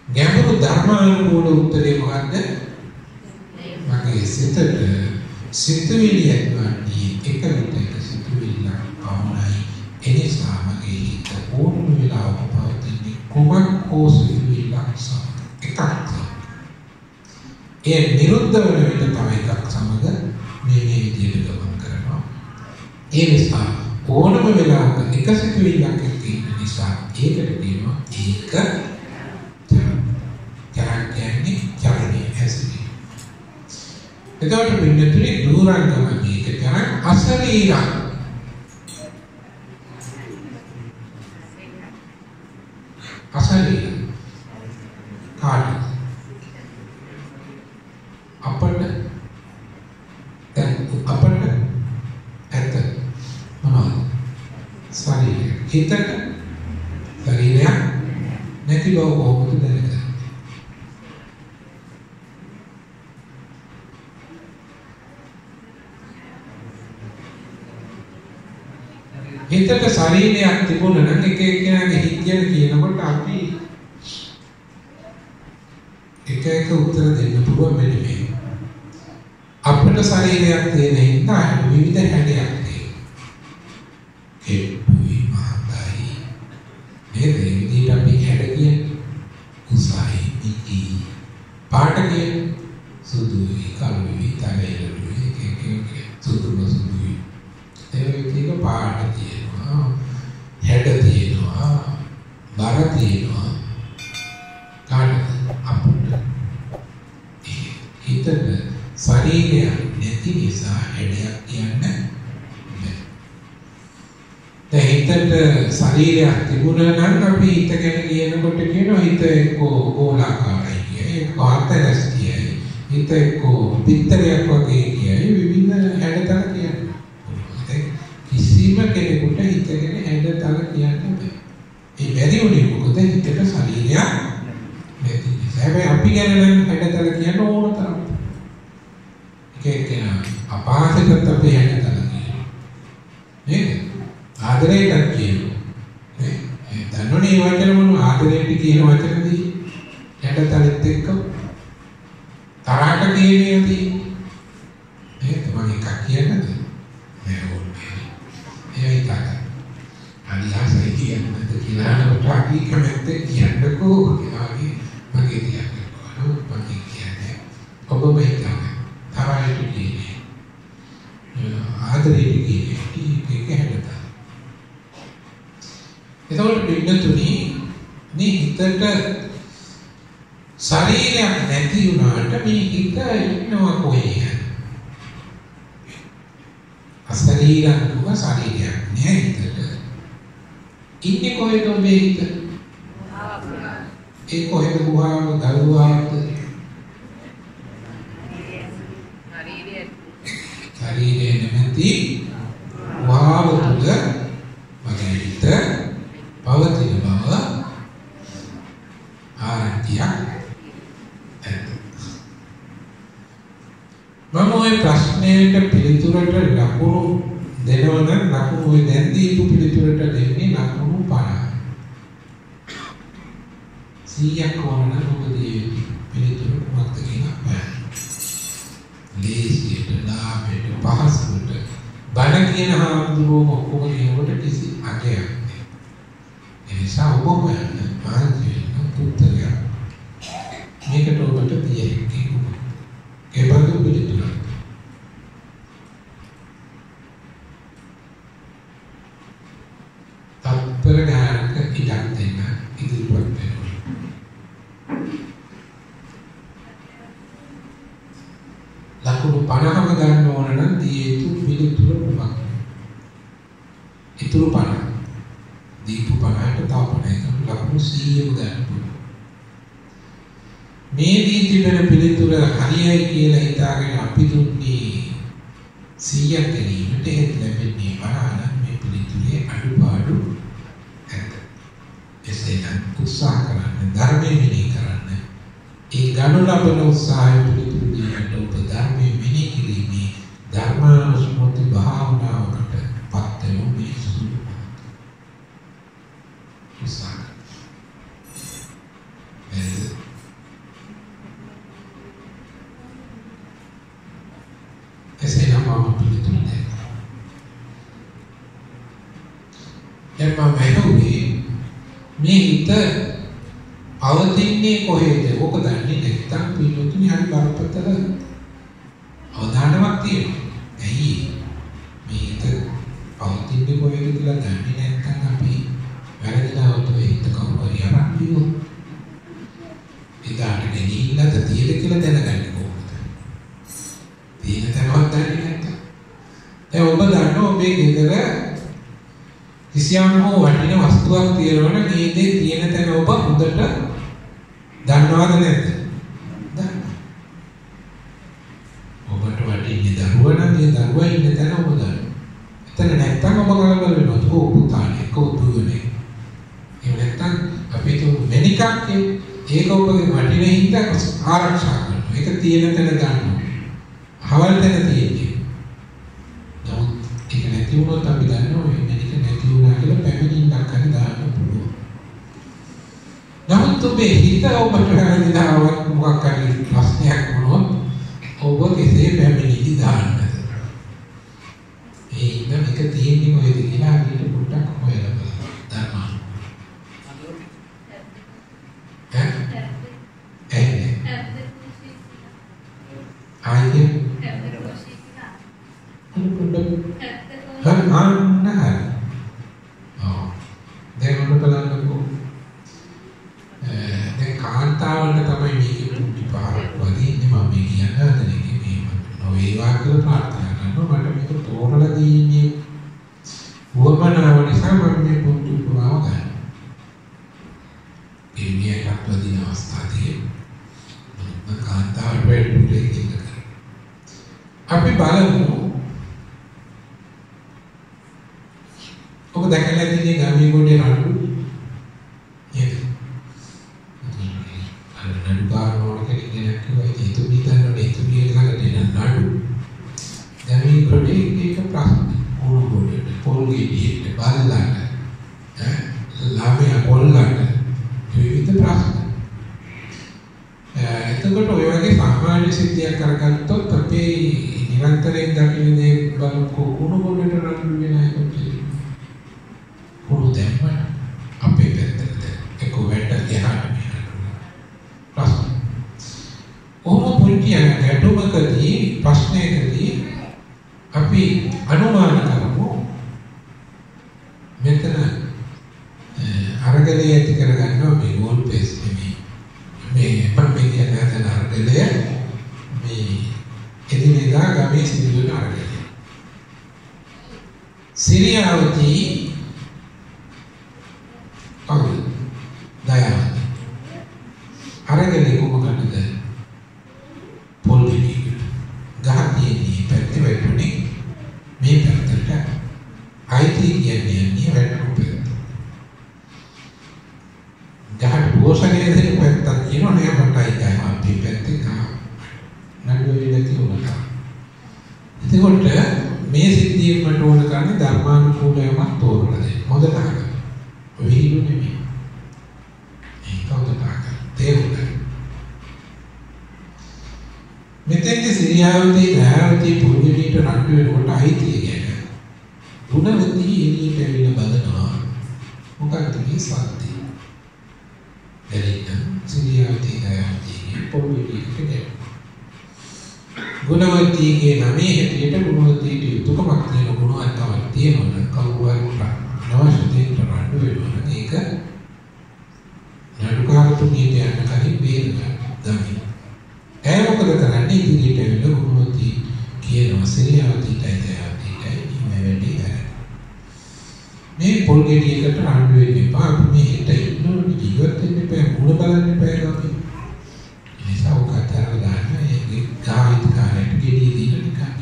ගැඹුරු ධර්මානුකූල උත්තරේ මොකද්ද? මගේ සිතට සිතුවිලි ඇතිවන්නේ එක විදිහක සිතුවිල්ලක් පමණයි. ඒ නිසා මගේ හිත ඕනම වෙලාවක පවතින්නේ කුමක් හෝ සිතුවිල්ලක් සමග එකක්. ඒ නිරුද්ධ වන විට තව එකක් සමග මේ විදිහට ගමන් කරනවා. ඒ නිසා ඕනම වෙලාවක එක සිතුවිල්ලක් එක්ක ඉන්න නිසා ඒකට කියනවා ඒක චරණය චරණය ඇසි. එතකොට පින්නතුනේ දුරංගම මේක කරන් අසරීරං අසරීරං කාට අපට ඇත මොනවද? ශරීරය. හිතට ශරීරයක් නැති බව කොහොමද දැනගන්නේ? හිතට ශරීරයක් තිබුණා නම් එක එක්කෙනාගේ හිත ගැන කියනකොට අපි එක උත්තර දෙන්න පුළුවන් මෙන්න මේ. අපිට ශරීරයක් තියෙන හින්දා විවිධ හැඩයක් තියෙනවා. කෙට්ටුයි මහතයි. මේ විදිහට අපි හැඩ කියන්නේ උසයි පිටි පාට කියන්නේ සුදුයි කළුයි තලෙලුයි එක සුදුයි. ඒ විදිහට පාට තියෙනවා. හැඩ තියෙනවා. බර තියෙනවා. කාටද? අපිට. හිතට ශරීරය නැති නිසා හැඩයක් කියන්නේ නැහැ. දැන් හිතට ශරීරයක් තිබුණා නම් අපි හිත ගැන කියනකොට කියනවා හිත එක්කෝ ගෝලාකාරයි කියයි, කාර්යස් කියයි, හිත එක්කෝ පිටරයක් වගේ කියයි, විවිධ හැඩතල කියන්නේ. කිසිම කෙනෙකුට හිත ගැන හැඩතල කියන්න බෑ. ඒ බැරි උනේ මොකද? හිතට ශරීරයක් නැති නිසා. හැබැයි අපි ගැන නම් හැඩතල කියන්න ඕන තරම්. කෙනා අපහාසකට අපි හැඩතල කියනවා. නේද? ආදරයට කියනවා. නේ? දන්නෝනේ මේ වචන මොන ආදරයට කියන වචනදී හැඩතලෙත් එක්ක තරහට කියන්නේ නේද? මම එකක් කියන්නද? නෑ ඕනේ. ඒ විතරයි. ආලියාසයි කියන්නේ කියලා ටාකි කැමැත්තේ කියන්නකෝ කියලාගේ මගේ තියන්නේ කොහොමද මගේ කියන්නේ ඔබ වෙයිතන්නේ තරයිට කියන්නේ ආදරේ කියන්නේ ඒක හැදලා එතකොට පිටුතුනි මේ හිතට ශරීරයක් නැති වුණාට මේ හිත ඉන්නවා කොහේ අශරීරං දුක ශරීරයක් නෑ හිතට ඉන්නේ කොහෙද මේ හිත ඒ කොහෙද ගුහාව දරුවාද ශරීරය නැති ගුහාව තුල මගේ හිත පවතින බව ආරම්භයක් මම ওই ප්‍රශ්නයට පිළිතුරට ලකුණු දෙනවනම් ලකුණු ඔය දැන් දීපු පිළිතුරට දෙන්නේ ලකුණු 50. 100ක් වුණා නම් මොකද පිළිතුර මොකක්ද කියලා බලන්න. ලේසියට ලාභයට පහසුවට බණ කියන හාමුදුරුවෝ ඔක්කොම කියනකොට කිසි අගයක් නැහැ. ඒ නිසා ඔබ හොයන්න මාර්ගයෙන් උත්තරය මේකට ඔබට දිය හැකි ඒ බඳු පිළිතුර තත්පර ගානක ඉඩක් දෙන්න ඉදිරිපත් වෙනවා. ලකුණු 50ම ගන්න ඕන නම් දී යුතු පිළිතුර මොකක්ද? ඉතුරු 50 දීපු 50ට තව 50ක් ලකුණු 100ම ගන්න පුළුවන්. මේ දී තිබෙන පිළිතුර හරියයි කියලා හිතාගෙන අපි දුන්නේ 100ක් ගැනීමට හේතු ලැබෙන්නේ වරහන් මේ පිළිතුරේ අඩුපාඩු ඇත. එසේනම් උත්සාහ කරන්න ධර්මයේ මෙහි කරන්න. ඒ ගනු ලබන උත්සාහය පිළිතුරු දීමට ඔබ ධර්මයේ මෙහි කිරීමේ ධර්මානුස්මෘති භාවනාවකට පත් වෙනු මේ සුළු උත්සාහ. එසේනම් මම පිළිතුරු දෙන්නම්. එම්ම මෙහෙුවේ මේ හිත අවදින්නේ කොහෙද? ඕක දන්නේ නැත්නම් පිළිතුරු හරි බරපතල අවධානමක් තියෙනවා. ඇයි මේ හිත අවදින්නේ කොහෙද කියලා දන්නේ නැත්නම් අපි වැරදිලාවට ඒ හිත කවුරු හරි අරන් දියෝ. ඉදාට ගෙනින්නද තියෙද කියලා දැනගන්න කොහොමද? තියෙන තැනවත් දන්නේ නැත්නම් දැන් ඔබ දන්නවා ඔබේ ගෙදර කිසියම් හෝ වටින වස්තුවක් තියෙනවනම් මේ දේ තියෙන තැන ඔබ හොඳට දන්නවද නැද්ද? දන්නවා. ඔබට වටින්නේ දරුවා නම් ඒ දරුවා ඉන්න තැන ඔබ දන්නවා. එතන නැත්නම් ඔබ කලබල වෙනවා. ඔව් පුතානේ කොහොමදනේ? ඒ නැත්නම් අපි તો මෙනිකක් ඒක ඔබගේ වටින හින්දා ආරක්ෂා කරනවා. ඒක තියෙන තැන ගන්නවා. හවල් තැන තියෙන්නේ. නමුත් ඒක නැති වුණොත් අපි දන්නවා මේ මේක නැති වුණා කියලා පැමිණින්නක් හරි දාන්න පුළුවන්. නමුත් ඔබේ හිත ඔබට හරිදාවක් මොකක් හරි ප්‍රශ්නයක් වුණොත් ඔබ කෙසේ පැමිණිලි දාන්නද? ඒ ඉන්න මේක තියෙන්නේ මොකද කියලා අපිට පොඩ්ඩක් හොයලා බලන්න. ධර්මා. ආයේ දැන් ඔන්න බලන්නකෝ. දැන් කාන්තාවන්ට තමයි මේක පුටි පාරක් වදින්නේ මම මේ කියන්න හදන්නේ මේ නොවේවා කියලා ප්‍රාර්ථනා කරනවා. මට මේක තෝරලා දීන්නේ වමනාව නිසා මම මේ පුටි පුරාව ගන්නවා. මේ මියකට වදින අවස්ථාවේ මම කාන්තාවට වෙන්නේ ඒක. අපි බලමු ඔබ දැකලා තියෙන ගාමී ගොඩේ නඩු ඒක නඩු බාරවල කෙනෙක් කිව්වා ඒක තුමිතනනේ තුමියකට දෙන නඩු ගාමී ගොඩේ ඒක ප්‍රශ්න ඕන ගොඩේ පොල්ගේට බලන්න ලාභය පොල්ගන්න විවිධ ප්‍රශ්න එතකොට ඔය වගේ සාමාන්‍ය සිද්ධියක් කරගත්තොත් අපේ නිරන්තරයෙන් දකින්නේ බලකෝ කුණු ගොඩට නඩු වෙන එක කුණු අපි අනුමාන කරමු මෙතන අරගලය ඇති කරගන්නවා මේ වෝල් පේස් මේ පම්පේ කියන අරගලය මේ එදිනෙදා ගමේ සිදුවන අරගලය. සිරියාවතී කවුද? දයාවතී. අරගලේ කොහොමද? පොල් ගෙඩියක ගහතියේ පැත්තේ වැටුනේ මේ පැත්තට අයිති කියන්නේ වැටුණු පැත්ත. ගහට පෝෂණය දෙන පැත්තක් කියනවා නේ අපටයි ගහ අපි පැත්තේ ගහ නඩුවේ තියෙනවා. එතකොට මේ සිද්ධියෙන් මට ඕන කරන්නේ ධර්මානුකූලවම තෝරලා දෙන්න. හොඳට අහගන්න. විහිළු නෙමෙයි. ඒක හොඳට අහගන්න. තේරුණා? මෙතෙන්දී සිරියාවතී දයාවතී පුරුෂීට රණ්ඩු වෙනකොට අයිතිය කියන්නේ ගුණවතී එළියට ඇවිල්ලා බලනවා මොකක්ද මේ සත්‍ය එළියෙන් සිරියාවතී දයාවතී පුරුෂීට ගුණවතීගේ නමේ හැටියට ගුණවතීට යුතුයකමක් තියෙන ගුණවත්කමක් තියෙනවා කවුරුහරි නවශතීන්ට රණ්ඩු වෙනවා ඒක නඩුකාරතුමියට යන කලින් බේරගන්න ගමි. ඒ මොකද කරන්නේ ඉදිරියට එන්න ගුණවතී කියනවා සිරියාවතීටයි දයාවතීටයි මේ වැඩේ කරන්නේ. මේ පොල් ගෙඩියකට රණ්ඩු වෙන්න එපා. අපි මේ හිට ඉන්නෝනේ ජීවත් වෙන්න එපා. මුණ බලන්න එපා ගමි. නිසා උකතරව දාන්න ඒ ගාවිත කාරයට ගෙඩිය දීලා නිකන්.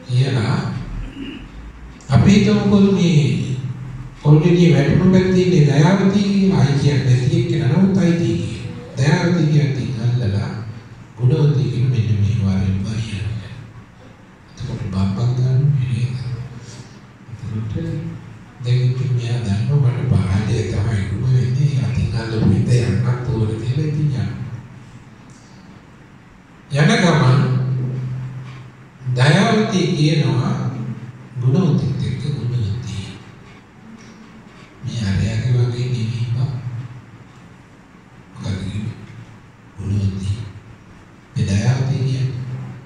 කියලා අපි හිතමුකෝ මේ පොල් ගෙඩිය වැටුණු පැත්තේ ඉන්නේ දයාවතී ආයි කියන්නේ නැති එක්කන නමුත්යි තියෙන්නේ. දයාවතී කියන්නේ අල්ලලා ගුණවතී කියන මෙන්න මේ වාරෙන් බයියන. ඒකට බම්බක් ගන්න මේක. ඒකට දෙවියන් මෙයා දන්නව මට බාහිර තමයි ගුණ වෙන්නේ අතින් අල්ලපු ඉත යන්නත් ඕන කියලා ඉතින් යන ගමන් දයාවතී කියනවා ගුණවතීත් එක්ක ගුණවතී මේ ආරයගේ වගේ නෙමෙයි බා. ගුණවතී දයාවතී කියන්නේ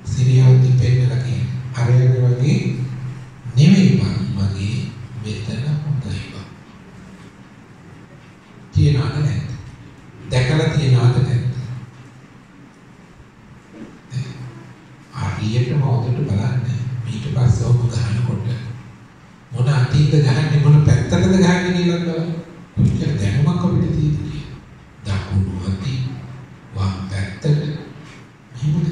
සිරියාවතී පෙන්නලා කියන්නේ ආරයගේ වගේ නෙමෙයි බා මගේ මෙතන හොඳයි බා. තියනවද නැද්ද? දැකලා තියනවද නැද්ද? හරියටම හොඳට බලන්න. ඊට පස්සේ ඔබ ගහනකොට මොන අතීත ගහන්නේ මොන පැත්තටද ගහන්නේ කියලා බලන්න. කොච්චර දැනුමක් අපිට තියෙන්නේ. දකුණු අතී වම් පැත්තට මෙහෙමද?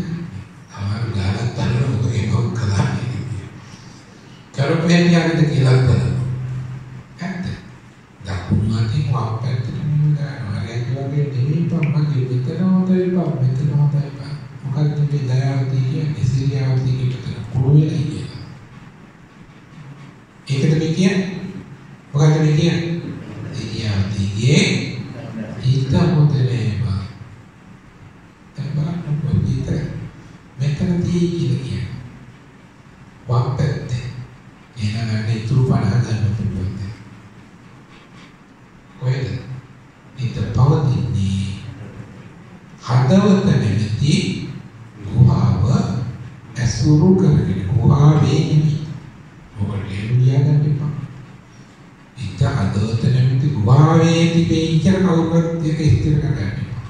ආවල් ගාලා තනන මොකද කළානේ. කරපෙන් යන්නේ කියලා බලන්න. ඇත්ත. දකුණු අතී වම් පැත්තට මෙහෙම ගන්නවා. ඒක වගේ දෙවි පම්මගේ මෙතන හොඳයි බා මෙතන හොඳයි බා. මොකක්ද මේ දයාවතී කියන්නේ සිරියාවතී කියන කුණු වෙලා ඉන්නේ. ඒකද මේ කියන්නේ? මොකක්ද මේ කියන්නේ? සිරියාවතීගේ හිත හොඳ නෑ බා. දැන් බලන්න පොඩ්ඩක් මෙතන තියෙන්නේ කියන්නේ. වම් පැත්තේ එනගන්නේ ඉතුරු 50 ගන්න පුළුවන්. කොහෙද? හිත පවතින්නේ හදවත නැති ගුහාව ඇසුරු කරගෙන ගුහාවේ නෙමෙයි. මොකද ලියගන්න එපා. හිත හදවත නැති ගුහාවේ තිබෙයි කියලා කවුරුත් ඒක ඉස්තර කරගන්න එපා.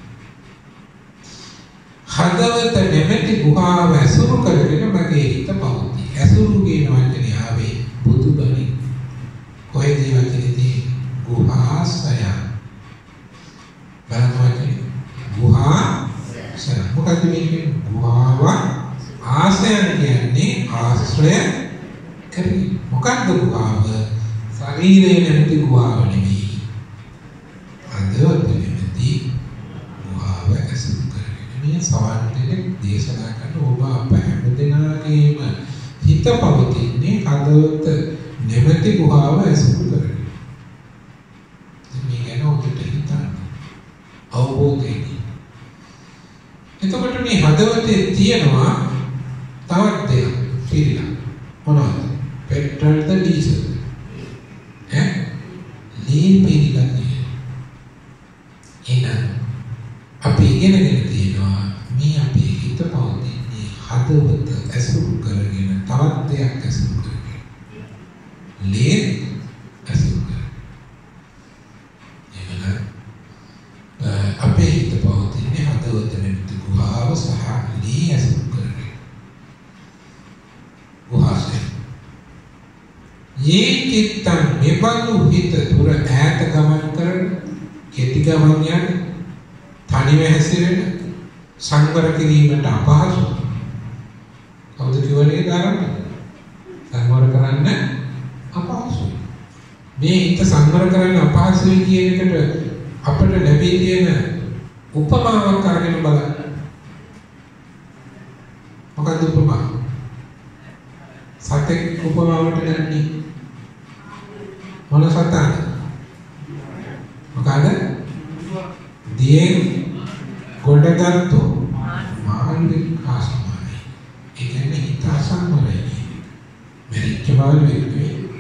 හදවත නැති ගුහාව ඇසුරු කරගෙන මගේ හිත පවතී. ඇසුරු කියන වචනේ ආවේ බුදුබණි. කොහෙද වචනේ තියෙන්නේ? ගුහාසය. බලන්න වචනේ. ගුහාසය. මොකද මේකේ ගුහාව ආශ්‍රයන කියන්නේ ආශ්‍රය කරේ. මොකක්ද ගුහාව? ශරීරයේ නැති ගුහාව නෙමෙයි. හදවත නැති ගුහාව ඇසුරු කරගෙන මේ සවන්තේ දේශනා කරන ඔබ අප හැමදෙනාගේම හිත පවතින්නේ හදවත නැමැති ගුහාව ඇසුරු කරගෙන. මේ ගැන ඔබට හිතන්න. අවබෝධයෙන්. එතකොට මේ හදවතේ තියෙනවා තවත් දෙයක් පිළිලා. මොනවද? පෙට්‍රල්ද ඩීසල්ද? ලීන් පිළිලා තියෙනවා. එහෙනම් අපි ඉගෙනගෙන තියෙනවා මේ අපේ හිත පවතින්නේ හදවත ඇසුරු කරගෙන තවත් ලේ ඇසුරු කරන. එවන අපේ හිත පවතින්නේ හදවත නැති ගුහාව සහ ලේ ඇසුරු කරන. ගුහාසය. යේ චිත්තං මෙබඳු හිත දුර ඈත ගමන් කරන, කෙටි ගමන් යන, තනිව හැසිරෙන, සංවර කිරීමට අපහසු. කවුද කිව්වනේ දාරන්නේ? සංවර කරන්න අපහසුයි. මේ හිත සංවර කරන්න අපහසුයි කියන එකට අපිට ලැබී තියෙන උපමාවක් අරගෙන බලන්න. මොකක්ද උපමාව? සතෙක් උපමාවට ගන්නේ මොන සතාද? මොකද? දියෙන් ගොඩගත්තු මාළුවෙක් ආසමානයි. ඒ කියන්නේ හිත අසංවරයි. මෙරිච්ච මාළුවෙක් නෙවෙයි.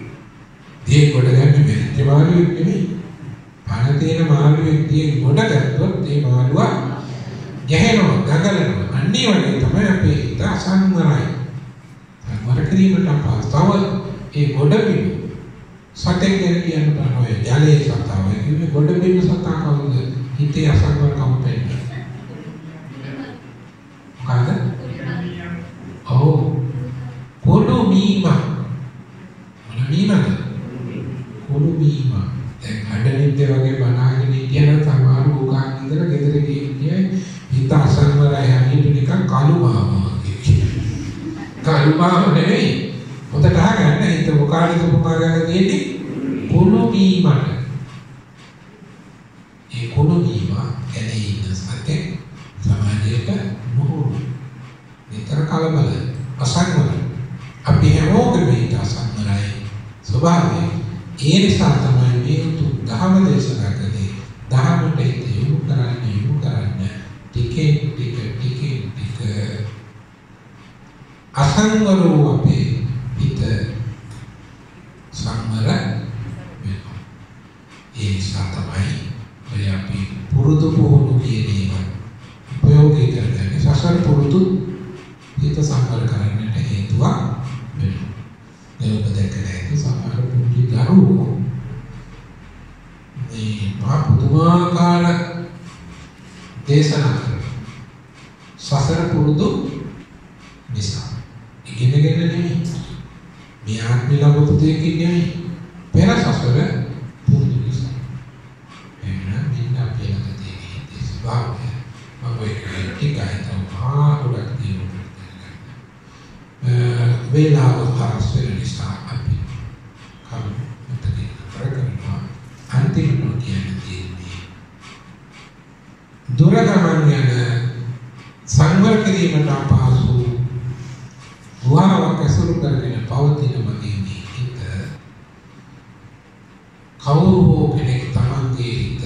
දියෙන් ගොඩගන්නේ මෙරිච්ච මාළුවෙක් නෙවෙයි. පණ තියෙන මාළුවෙක් දියෙන් ගොඩගත්තොත් ඒ මාළුවා ගැහෙනවා, දඟලනවා. අන්නේ වගේ තමයි අපේ හිත අසංවරයි. සංවර කිරීමට අපහසුතාව ඒ ගොඩබිම සතෙක් ගැන කියන්න බෑ. ඔය ජලයේ සතා ඔය කිව්වේ ගොඩබිම සතා කවුද? හිතේ අසංවරකම පෙන්නන. මොකද? ඔව්. කොළු මීම. මොන මීමද? කොළු මීම. දැන් අඩනිද්ද වගේ බනාගෙන ඉතියන සමහර උගාන් ඉඳලා ගෙදර ගියේ හිත අසංවරයි හරියට නිකන් කළු මාමා වගේ. කළු මාම නෙවෙයි. හොඳට අහගන්න හිත මොකාටද උපමා ගන්න තියෙන්නේ? කොළු මීමට. ඒ කොළු මීම ගැන ඉන්න සතෙක් සමාජයට නුහුරු. විතර කලබල අසංවර. අපි හැමෝගෙම හිත අසංවරයි ස්වභාවයෙන්. ඒ නිසා තමයි මේ ධර්ම දේශනා කළේ. ධර්මයට යොමු කරන්න ටිකෙන් ටික අසංවර වූ අපේ හිත සංවර වෙනවා. ඒ නිසා තමයි ඔය අපි පුරුදු පුහුණු කියන ඒවා ප්‍රයෝගී කරගන්නේ. සසර පුරුදු හිත සංවර කරන්නට හේතුවක් වෙනවා. ඒක දැකලා සමහර පුංචි දරුවෝ මේ පුදුමාකාර දේශනා කරනවා. සසර පුරුදු නිසා. ඉගෙනගෙන නෙමෙයි. මේ ආත්මය ලැබපු දෙයකින් නෙමෙයි. පෙර සසර පුරුදු නිසා. එහෙනම් මෙන්න අපේ ළඟ තියෙන ස්වභාවය. මම ඒකයි ගොඩක් දිනුනොත් වේලාව හරස් වෙන නිසා අපි කවුරුත් කරනවා. අන්තිමට කියන්නේ දුර ගමන් යන සංවර කිරීමට අපහසු ගුහාවක් ඇසුරු කරගෙන පවතින මගේ හිත කවුරු හෝ කෙනෙක් තමන්ගේ හිත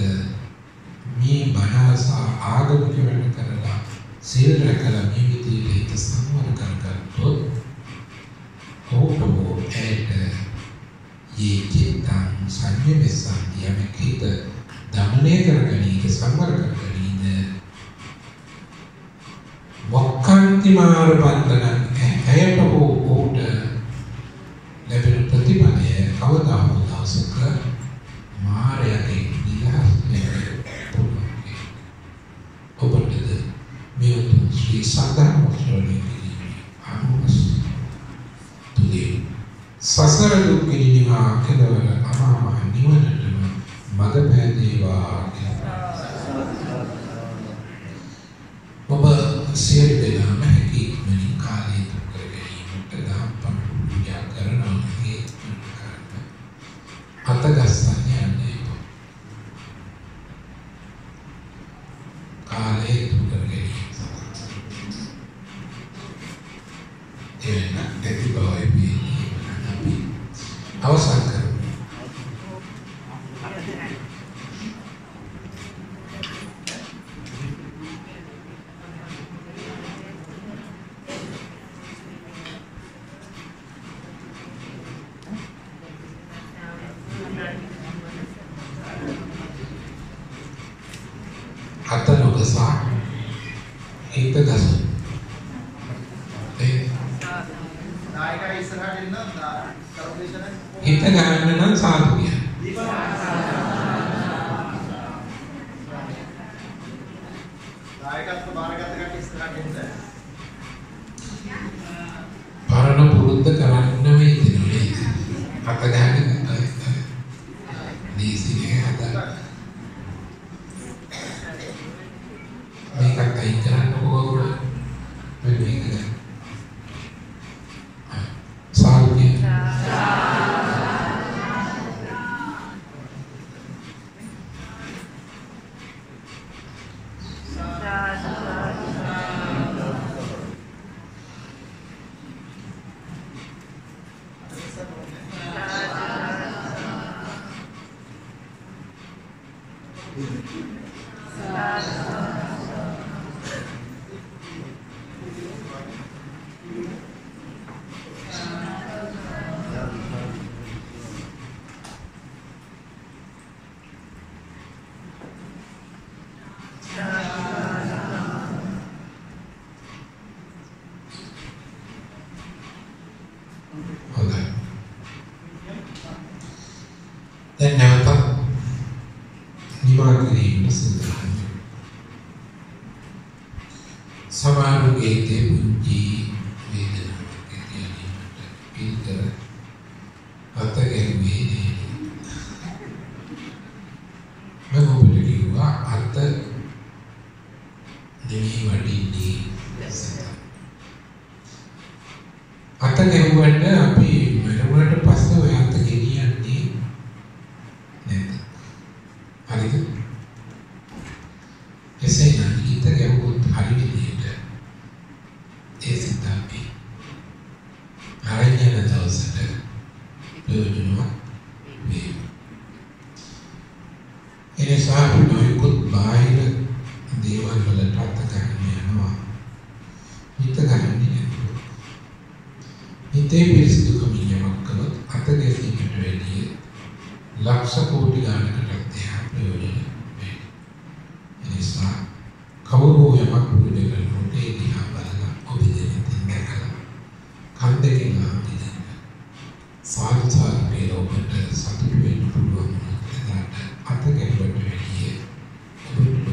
මේ බණවස ආගමික වෙන කරලා සීල රැකලා මේ විදිහට හිත සංවර කරගත්තොත් ඔහුට ඇයට යේ චිත්තං සංයමෙසං යමෙක් හිත දමනය කරගනීද සංවර කරගනීද වක්ඛන්ති මාර බන්ධන ඇයට හෝ ඔහුට ලැබෙන ප්‍රතිඵලය කවදා හෝ දවසක මාරයාගේ නිදහස් වෙනවා. ඔබටද මේ උතුම් ශ්‍රී සද්ධර්ම ශ්‍රවණය අනුමස් තුදී සසර දුක් නිවා කෙලවර අමාමහ නිවනටම මඟ පෑදේවා කියලා. ඔබ සියලු දෙනාම හැකි ඉක්මනින් කාලය දුක් කර ගැනීමට දහම් පඬු පූජා කරනවා හේතු කරන්න. අතගස්සන්න යන්නේ. කාලය දුක් කර ගැනීම. එන්න දෙවි බවයි අවසන් කරමු. අත නොගසා හිත ගසමු. නායකයා ඉස්සරහට ඉන්න කල්පිෂන් හිත ගන්න නම් සාදු කියන්න. දායකත්ව බාරගත්ත කට ඉස්සරහට එන්න. පරණ පුරුද්ද කරන්න වෙන්නේ. අත ගන්න දීසිනේ හදා. මේකත් අයින් කරන්න ඕන. මේක සාදු කියන්න. Dan නැවතත් නිවා කිරීමට සිදුවන සමානුගේ දෙමුන්ජි වේදනාවක් ඇතිවීමට පිළිතර අතගෙරුවේ නේ. මම ඔබට කිව්වා අත නෙමෙයි වටින්නේ අත ගෙරුවට අපි මරුණට පස්සේ ඔය අත ගෙනියන්නේ නේද? හරිද? එසේ නම් හිත ගැවුවොත් හරි විදියට ඒ සිතාපි ආරයන දවසට ප්‍රයෝජනවත් වේ. එනිසා නොයෙකුත් බාහිර දේවල් වලට අත ගන්න යනවා. හිත ගන්නේ නැතුව. හිතේ පිරිසිදුකම යමක් කළොත් අත ගැසීමට වැඩිය ලක්ෂ කෝටි ගණනකට දෙහා ප්‍රයෝජන වේ. එනිසා කවුරු යමක් පුරුදු කරනකොට ඒ දිහා බලලා ඔබිදෙනින් දැකලා කන් දෙකෙන් ආපිට සාර්ථක වේලොකට සතුට වෙන්න පුළුවන් එදාට අත ගැටුවට වැඩිය ඔබට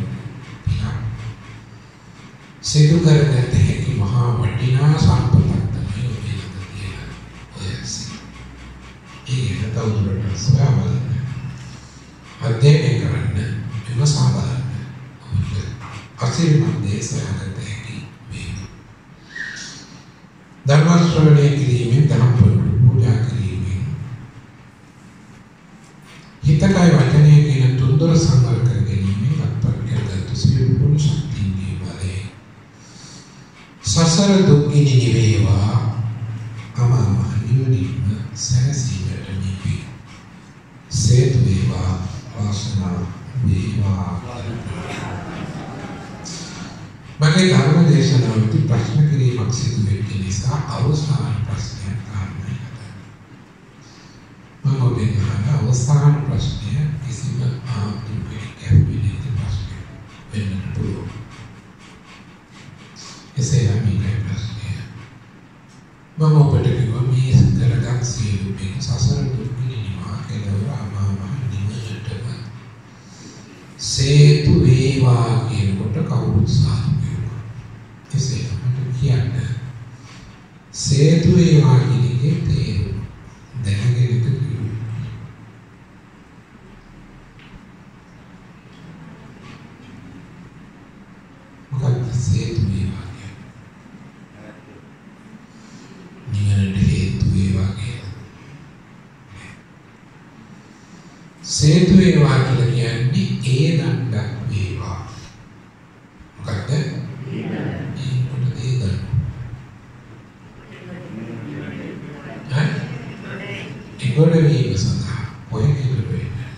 සිදු කරගත හැකි මහා වටිනා සම්පතක් තමයි ඔබේ ළඟ තියෙන ඔය සිත. ඒක තවදුරටත් සොයා බලන්න. අධ්‍යයනය කරන්න, විමසා බලන්න. ඔබට අසිරිමත් දේ සොයාගත හැකි වේ. ධර්ම ශ්‍රවණය කිරීමෙන්, ධර්ම පූජා කිරීමෙන් හිතකය වචනය කියන තුන්දොර සංවර කර ගැනීමෙන් අත්පත් කරගත්තු සියලු ගුණ ශක්තියන්ගේ බලයෙන් සසර දුක්ගිනි නිවේවා අමා මහ නිවනින්ම සැනසීමට නිවි සේතු වේවා වාසනාව වේවා. මගේ ධර්ම දේශනාවේදී ප්‍රශ්න කිරීමක් සිදු වෙච්ච නිසා අවසාන ප්‍රශ්නයක් ගන්නයි මම ඔබෙන් අහන අවසාන ප්‍රශ්නය කිසිම ආත්මික කැපිලි ප්‍රශ්නයක් වෙන්න පුළුවන්. එසේ නම් මේ ප්‍රශ්නය මම ඔබට කිව්වා මේ කරගත් සියලු පින් සසර දුක් නිවා කෙලවර අමා මහ නිවනටම සේතු වේවා කියනකොට කවුරුත් සාදු කියනවා. එසේ නම් කියන්න සේතු වේවා කියන එකේ තේරුම දැනගෙන ඉන්න. මොකක්ද සේතු වේවා කියන්නේ? නිවනට හේතු වේවා කියන්නේ. සේතු වේවා කියලා කියන්නේ ඒ දණ්ඩක් වේවා. මොකක්ද? ඒගොල්ලෝ වීම සඳහා කොහෙද වෙන්නේ?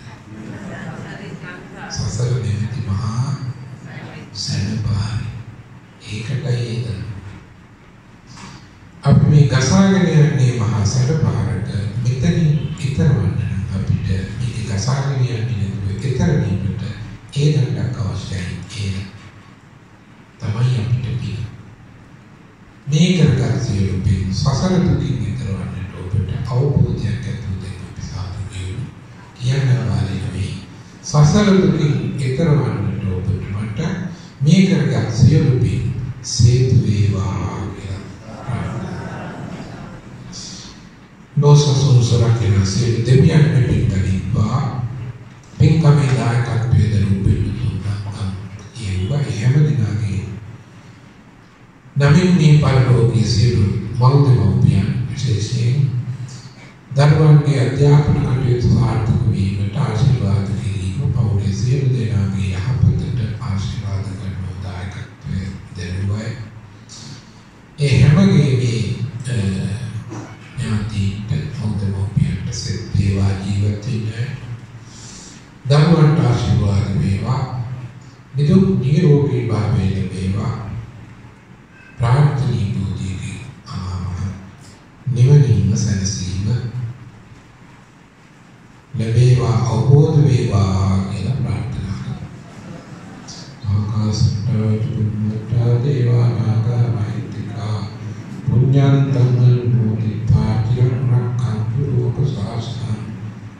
සසර දෙවිති මහා සැනපහරි. ඒකටයි ඒක. අපි මේ ගසාගෙන යන්නේ මහා සැනපහරට මෙතනින් ඉතරවන්න අපිට මේක ගසාගෙන යන්නේ නැතුව ඉතර වීමට ඒ දණ්ඩක් අවශ්‍යයි. ඒ තමයි අපිට තියෙන්නේ. මේ කරගත් සියලු පින් සසර දුකින් ඉතරවන්නට ඔබට අවබෝධයක් ඇති වෙනවා. සසර දුකින් ඈතර වන්නට ඔබට මට මේ කරගත් සියලු පින් සේතු වේවා කියලා. නොසසුන් සරකින සියලු දෙවියන් පින් කලින්වා පින්කමේ දායකත්වයේ දරුපින් තුන්කම් ඒවා හැම දිනකේ නමින් මේ පරිලෝකයේ සියලු මෞදමෝපියන් විශේෂයෙන් දරුවන්ගේ අධ්‍යාපන කටයුතු සාර්ථක වීමට ආශිර්වාද කිරීම පවුලේ සියලු දෙනාගේ යහපතට ආශිර්වාද කරන දායකත්වයේ දරුවයි ඒ හැමගේ මේ ඥාතිට මෞදමෝපියන්ට සේවා ජීවිතේ දරුවන්ට ආශිර්වාද වේවා නිදුක් නිරෝගී භාවය ලැබේවා ප්‍රාර්ථනීය බුද්ධිගේ නිවනින්ම සැනසීම ලැබේවා අවබෝධ වේවා කියලා ප්‍රාර්ථනා කරනවා. ආකාශට්ටා දේවා නාග මහිත්‍තිකා පුඤ්ඤන්තං මොදිතා චිරංරක්ඛන්තු ලෝක සාසනං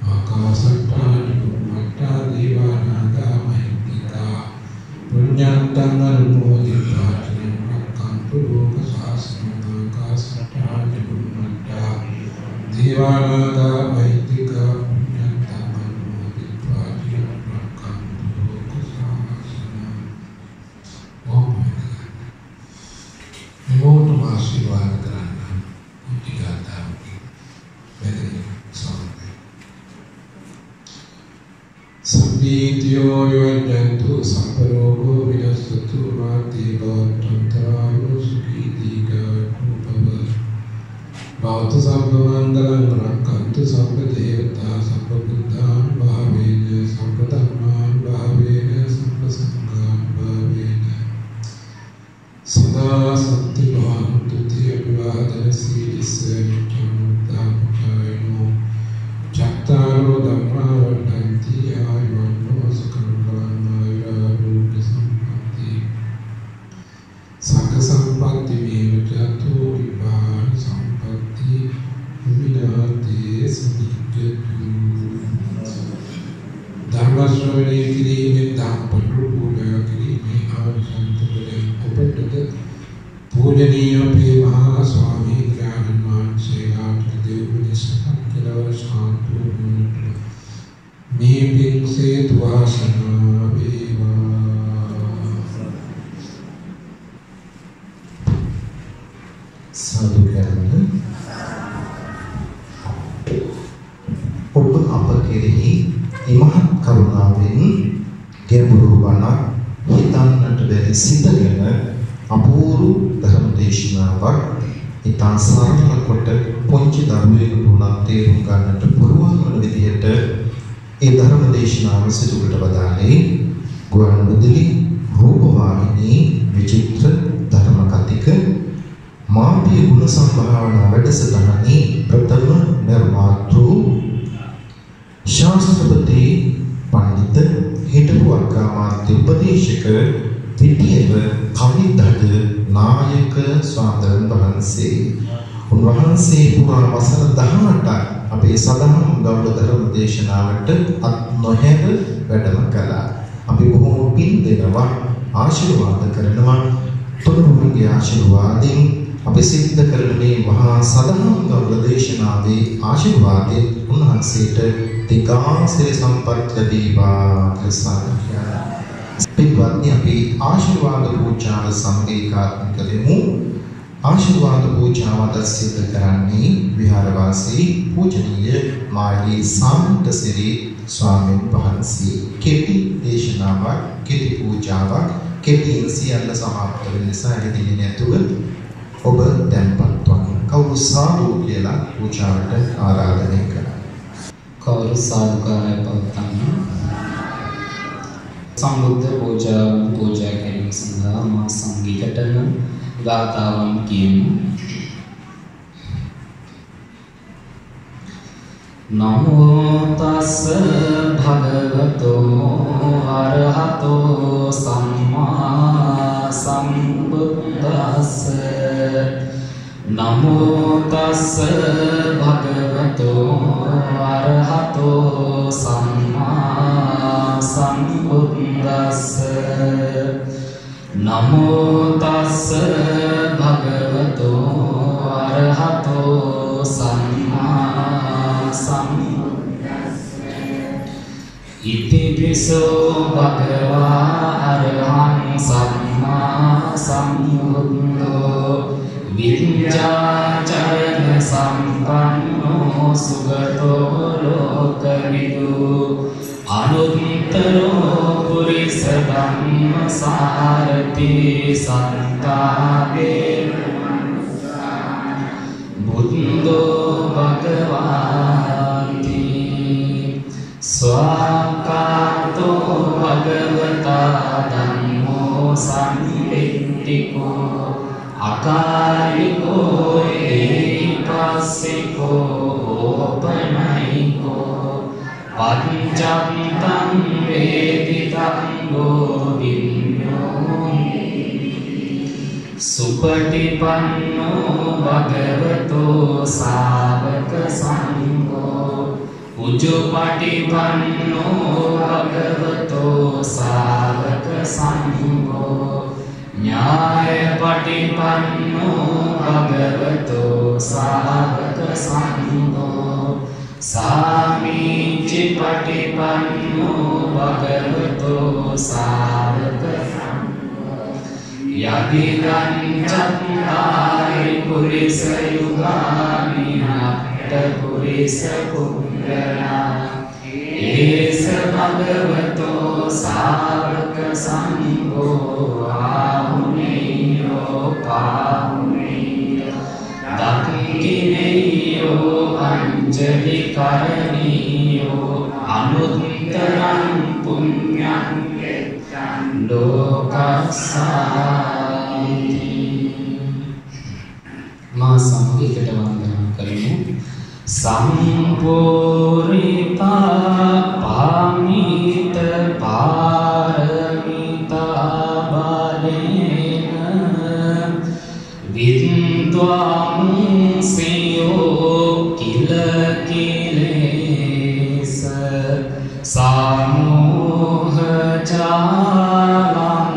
ආකාශට්ටා දේවා නාග මහිත්‍තිකා පුඤ්ඤන්තං මොදිතා චිරංරක්ඛන්තු ලෝක සාසනං ආකාශට්ටා දේවා නාග මහිත්‍තිකා ආශිර්වාද කරන්න උටිගතාවකි බෙදෙන සෝමයි සම්පීතියෝ යොන්තු සම්පරෝගෝ විනස්සතු මාතිබෝත්තන්තරායෝ සුඛී දීඝායුපව භවතු සම්ප මංගලං රක්ඛන්තු සම්ප දේවතා සම්ප බුද්ධාන් භාවේන සම්ප ධම්මාන් භාවේන සම්ප සංඝාන් භාවේන සදා සත්‍ය භාන්තු තියවිවාදන සීලිස නිච්ඡානුත්ථාපචායනෝ චත්තාරෝ ධම්මා වඩ්ඩන්ති ආයුවන්නෝ සකලං සම්පත්ති සක සම්පත්ති වේවචතු විභාන සම්පත්ති විනාතේ සමිච්ඡතු ධර්ම ශ්‍රවණය කිරීමෙන් ධම්පටු භූමය කිරීමේ ආනිසංස වලින් ඔබට पूजनीय पे महा स्वामी ज्ञानमान शेलाट देवनि सतत केलवर शांत में बिंग से दुआसना वेवा साधु කරන ඔබ අප කෙරෙහි ඉමහත් කරුණාවෙන් ගැඹුරු බණක් හිතන්නට බැරි සිතගෙන අපූර්ව ධර්ම දේශනාවක් ඉතා සරල කොට පොන්චි දරුවෙකුට උනත් තේරුම් ගන්නට පුළුවන් වන විදිහට ඒ ධර්ම දේශනාව සිදුකට වදාළේ ගුවන්විදුලි රූපවාහිනී විචිත්‍ර ධර්ම කතික මාපිය ගුණ සම්භාවනා වැඩසටහනේ ප්‍රථම නිර්මාතෘ ශාස්ත්‍රපති පඬිත හිටපු අග්‍රාමාත්‍ය උපදේශක පිටියව කවිදඩ නායක ස්වාමීන් වහන්සේ උන්වහන්සේ පුරා වසර 18ක් අපේ සදහම් ගෞරව ධර්ම දේශනාවට අත් නොහැර වැඩම කළා. අපි බොහොම පින් දෙනවා ආශිර්වාද කරනවා. තුනුරුගේ ආශිර්වාදයෙන් අපි සිද්ධ කරන මේ මහා සදහම් ගෞරව දේශනාවේ ආශිර්වාදයෙන් උන්වහන්සේට තිකාසේ සම්පත් ලැබීවා කියලා පින්වත්නි අපි ආශිර්වාද පූජාව සමගේකාත්මික දෙමු. ආශිර්වාද පූජාව සිදු කරන්නේ විහාරවාසී පූජනීය මාළී සාන්තසිරි ස්වාමීන් වහන්සේ. කෙටි දේශනාවක්, කෙටි පූජාවක්, කෙටියෙන් සියල්ල සමාප්ත වෙන නිසා එදිනේ නැතුව ඔබ දැන්පත් වන්න. කවුරු සාදු කියලා පූජාවට ආරාධනය කරා. කවුරු සාදුකාරය පවත්වන්න. සම්බුද්ධ පූජා කිරීම සඳහා මා සංගීතටම ගාථාවන් කියමු. නමෝ තස්ස භගවතෝ අරහතෝ සම්මා සම්බුද්දස්ස नमो तस्स भगवतो अरहतो सम्मा सम्बुद्दस्स नमो तस्स भगवतो अरहतो सम्मा सम्बुद्दस्स इति पिसो भगवा अरहं सम्मा सम्बुद्धो विद्याचरण संपन्नो सुगतो लोकविदु अनुत्तरो पुरुष धम्म सारथि संतावे बुद्धो भगवाति स्वाकातो भगवता धम्मो संवित्तिको अकालिको एपासिको ओपनैको पंचमतं वेदितं गोविन्यो सुपटिपन्नो भगवतो सावक संघो उजुपटिपन्नो भगवतो सावक संघो न्यायपटिपन्नो भगवतो सावक संघो सामीचिपटिपन्नो भगवतो सावक संघो यदिदं चत्वारि पुरुषयुगानि अष्टपुरुषपुङ्गला एष भगवतो सावक संघो आहुनेयो पाहुनेयो दक्षिणेयो अंजलि करणीयो अनुत्तरं पुण्यं लोकस्सान्ति मा संगीत वंदना करें संपूरिता पामित पारमिता बालेन विद्वांसियो किल किलेस सामोह जालं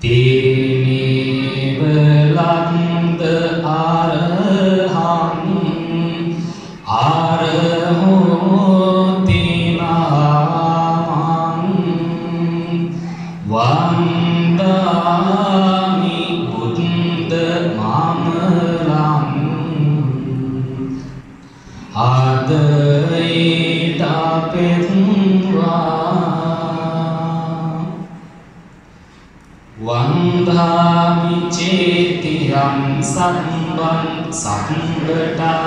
तेनेव लन्द आरहं आरहोति नामं वन्दामि बुद्ध मामलं आदयितापित्वा वन्दामि चेतिरं सम्बन् संबटानेषु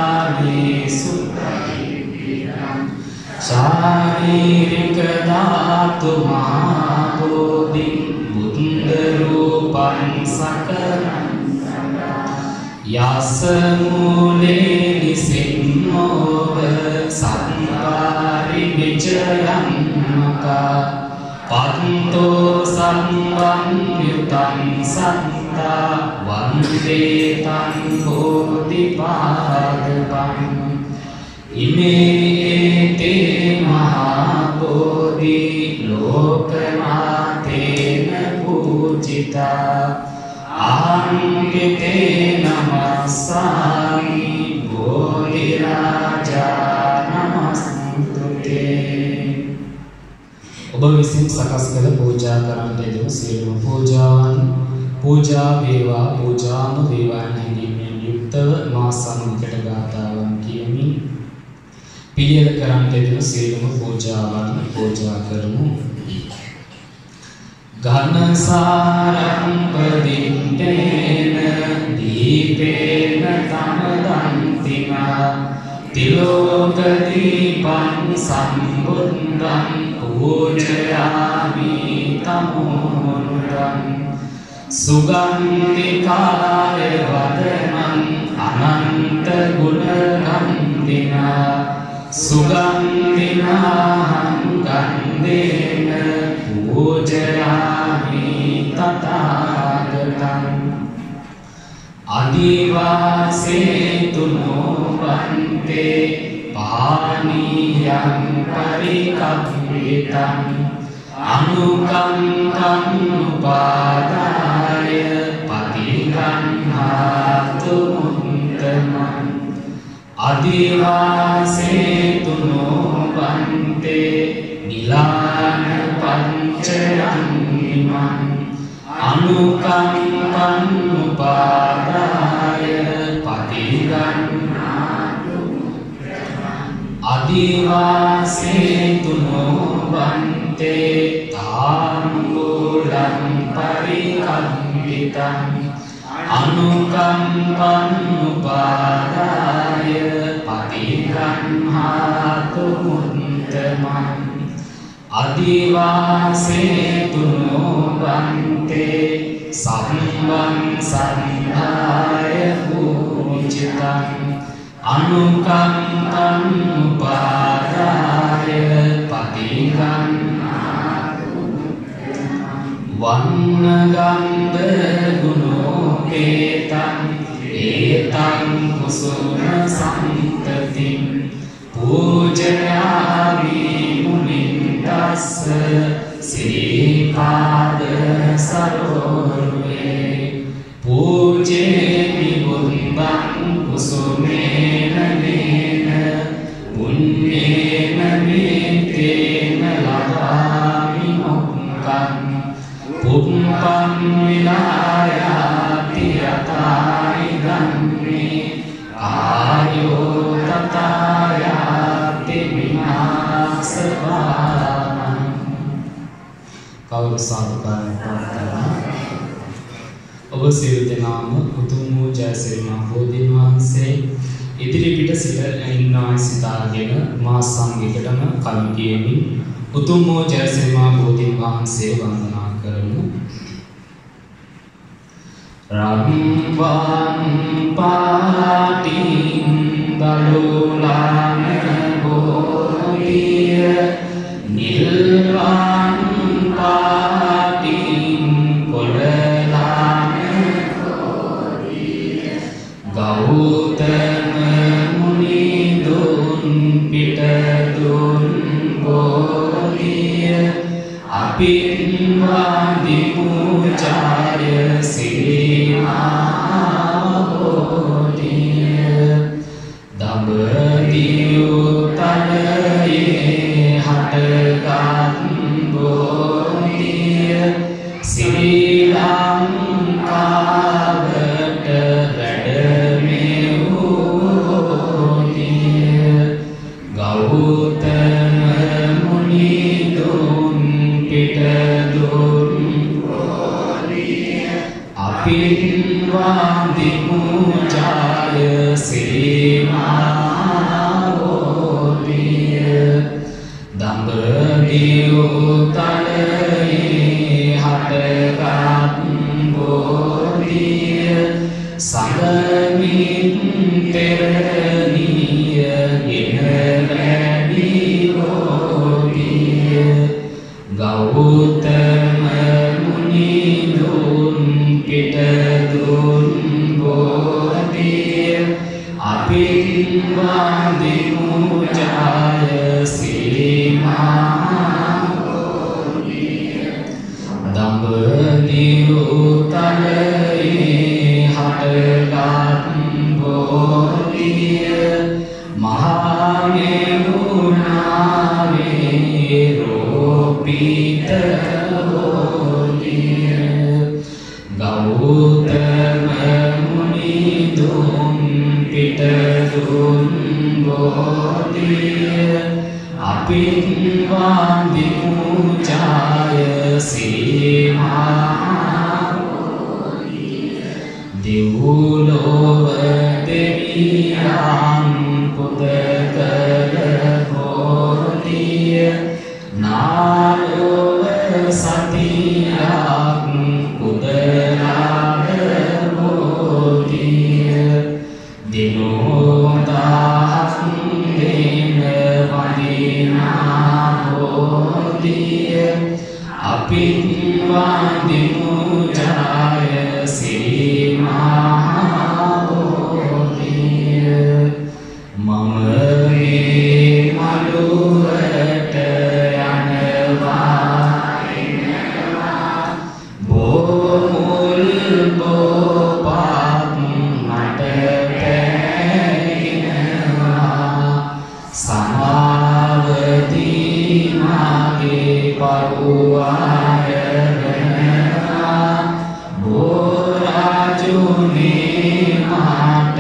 शारीरिक धातु महाबोधि बुद्धरूपं सकलं यस्य मूले निसिन्नोद संवारि विजयन्मका पंतो संवन्युतं सन्ता वन्दे तं बोधिपादपम् इमे ते महाबोधि लोकनाथेन पूजिता आङ्किते नमस्सामि बोधिराजा नमस्तुते ඔබ විසින් සකස් කළ පූජා කරන්නට යෙදුණු සියලුම පූජාවන් පූජා වේවා පූජාම වේවා හැඟීමෙන් යුක්තව මා සමගට ගාථාවන් කියමින් පිළියෙල කරන්නට යෙදුණු සියලුම පූජාවන් පූජා කරමු. ඝනසාරං පදිත්තේන දීපේන තමදන්තිනා තිලෝකදීපං සම්බුද්ධං पूजयामि तमोनुरं सुगन्धिकाय वदनं अनंत गुणगन्धिना सुगन्धिनाहं गन्धेन पूजयामि तथागतं අදිවාසේතු නොබන්තේ පානීයං පරිකම්පිතං අනුකම්පං උපාදාය පටිගන්හාතු මුත්තමං අදිවාසේතු නොබන්තේ නිලාන පංචයං ඉමං අනුකම්පං උපාදාය පටිගන්හාතු අදිවාසේතු නොබන්තේ තාම්බුලං පරිකම්පිතං අනුකම්පං උපාදාය පටිගන්හාතු මුත්තමං අදිවාසේතු නොබන්තේ සම්බං සන්ධාය පූජිතං අනුකම්පං උපාදාය පටිගන්හාතු වන්නගන්ධ ගුණෝපේතං ඒතං කුසුම සම්තතින් පූජයාමි මුනින්දස්ස සීපාද සරෝරුවේ පූජේමි බුද්ධං කුසුමේන නේන පුඤ්ඤේන මේතේන ලභාමි මොක්ඛං පුම්පං විලායාති යතායි ගම්මේ ආයෝ තතායාති විනාශපානං කවුරු සාදුකාරයෙන් ප්‍රාර්ථනා ඔබ සියලු දෙනාම උතුම් වූ ජයසිරි මහ බෝධීන් වහන්සේ ඉදිරි පිට සිට ඉන්නා සිතාගෙන මා සංඝයකටම කලින් කියමින් උතුම් වූ ජයසිරි මහ බෝධීන් වහන්සේ වන්දනා කරමු. රම්වන් පාටින් දලුලාන බෝධිය නිල්වන් පාටින් කොළලාන බෝධිය ගෞතම මුනි දුන් පිට දුන් බෝධිය අපින්වාදි පූජාය සීමාබෝධිය දඹදිව් තලයේ හටගත් බෝධිය ශ්‍රී ලංකාවට වැඩමෙවූ බෝධිය ගෞතම මුනි දුන් පිට දුන් බෝධිය අපින්වාදි පූජාය සීමාබෝධිය දඹදිව් තලයේ හටගත් බෝධිය සඟමින් තෙරණිය ගෙන වැඩි බෝධිය ගෞතම මුනි දුන් පිට දුන් බෝධිය අපින්වාදි පූජාය සීමාබෝධිය දඹදිව් තලයේ හටගත් බෝධිය මහා මෙවුනාවේ රෝපිත බෝධිය ගෞතම මුනි දුන් පිට දුන් බෝධිය අපින්වාදි පූජාය සීමාබෝධිය දෙව්ලොව දෙවියන් පුද කළ බෝධිය නාලොව සතියක් පුදලාද බෝධිය දිනෝදාස් දේන වදිනා බෝධිය අපින්වාදි පූජාය සීමා මළුවට යනවා බෝමුල් බෝපත් මට පැගෙනවා සමාවදී මාගේ පරුවාය වෙනවා බෝරාජුනේ මාට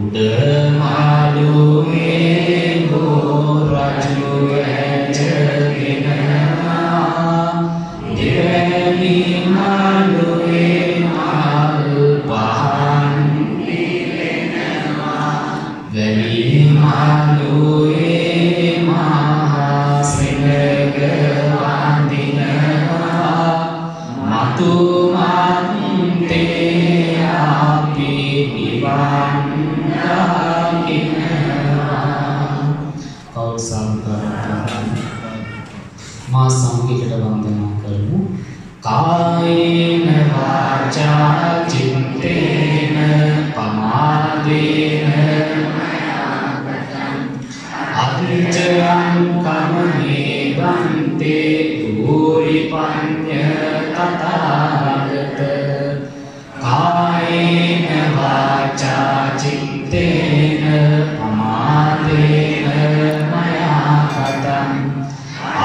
උඩ මාළුවේ බෝරාජු ඇජගෙනවා දෙවැනි මාළුවේ මල් පහන් පිරෙනවා වැලි මාළුවේ මහා සිනග වඳිනවා මතු මන්තේ අපි නිවන් मां संगीत वंदना करमु कायेन वाचा चित्तेन पमादेन अद्जयं कर्मणे वन्ते भूरि पञ्च तथागत कायेन वाचा चित्तेन पमादेन मया कथम्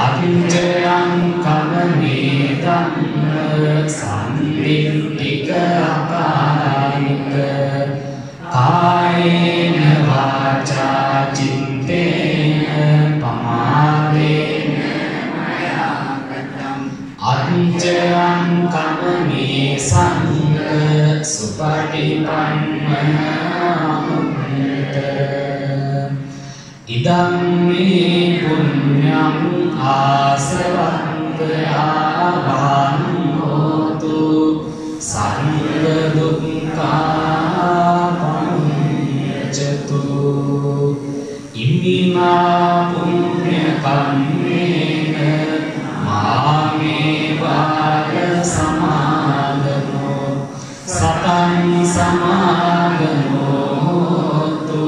अद्जयं कर्मणे धम्म संदित्तिक अकारिक कायेन वाचा चित्तेन पमादेन मया कृतम् अद्जयं कर्मणे संग सुपटिपन्नमुक्त इदं मे पुण्यं आसवन्तयावान् होतु सर्वदुःखापमुच्यतु इमिमा पुण्यकर्मेण मामे बाल समागमो सतं समागमो होतु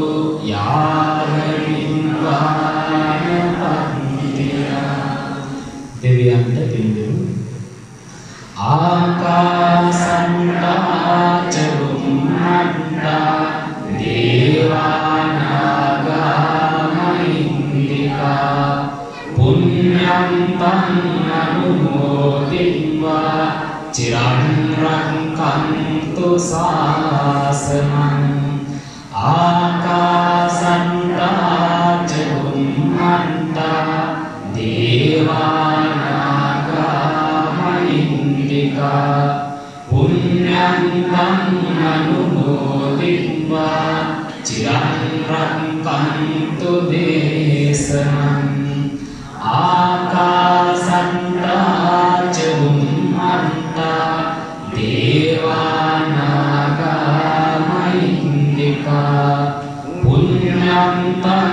देव्यांत पिंडु आकाशंता चुम्मंता देवानागा महिंदिका पुण्यंतं अनुमोदित्वा चिरं रक्षन्तु शासनम् आकाशंता चुम्मंता देवानागा महिंदिका पुण्यंतं अनुमोदित्वा चिरं रक्षन्तु देशनम् आकाशंता चुम्मंता देवानागा महिंदिका पुण्यंतं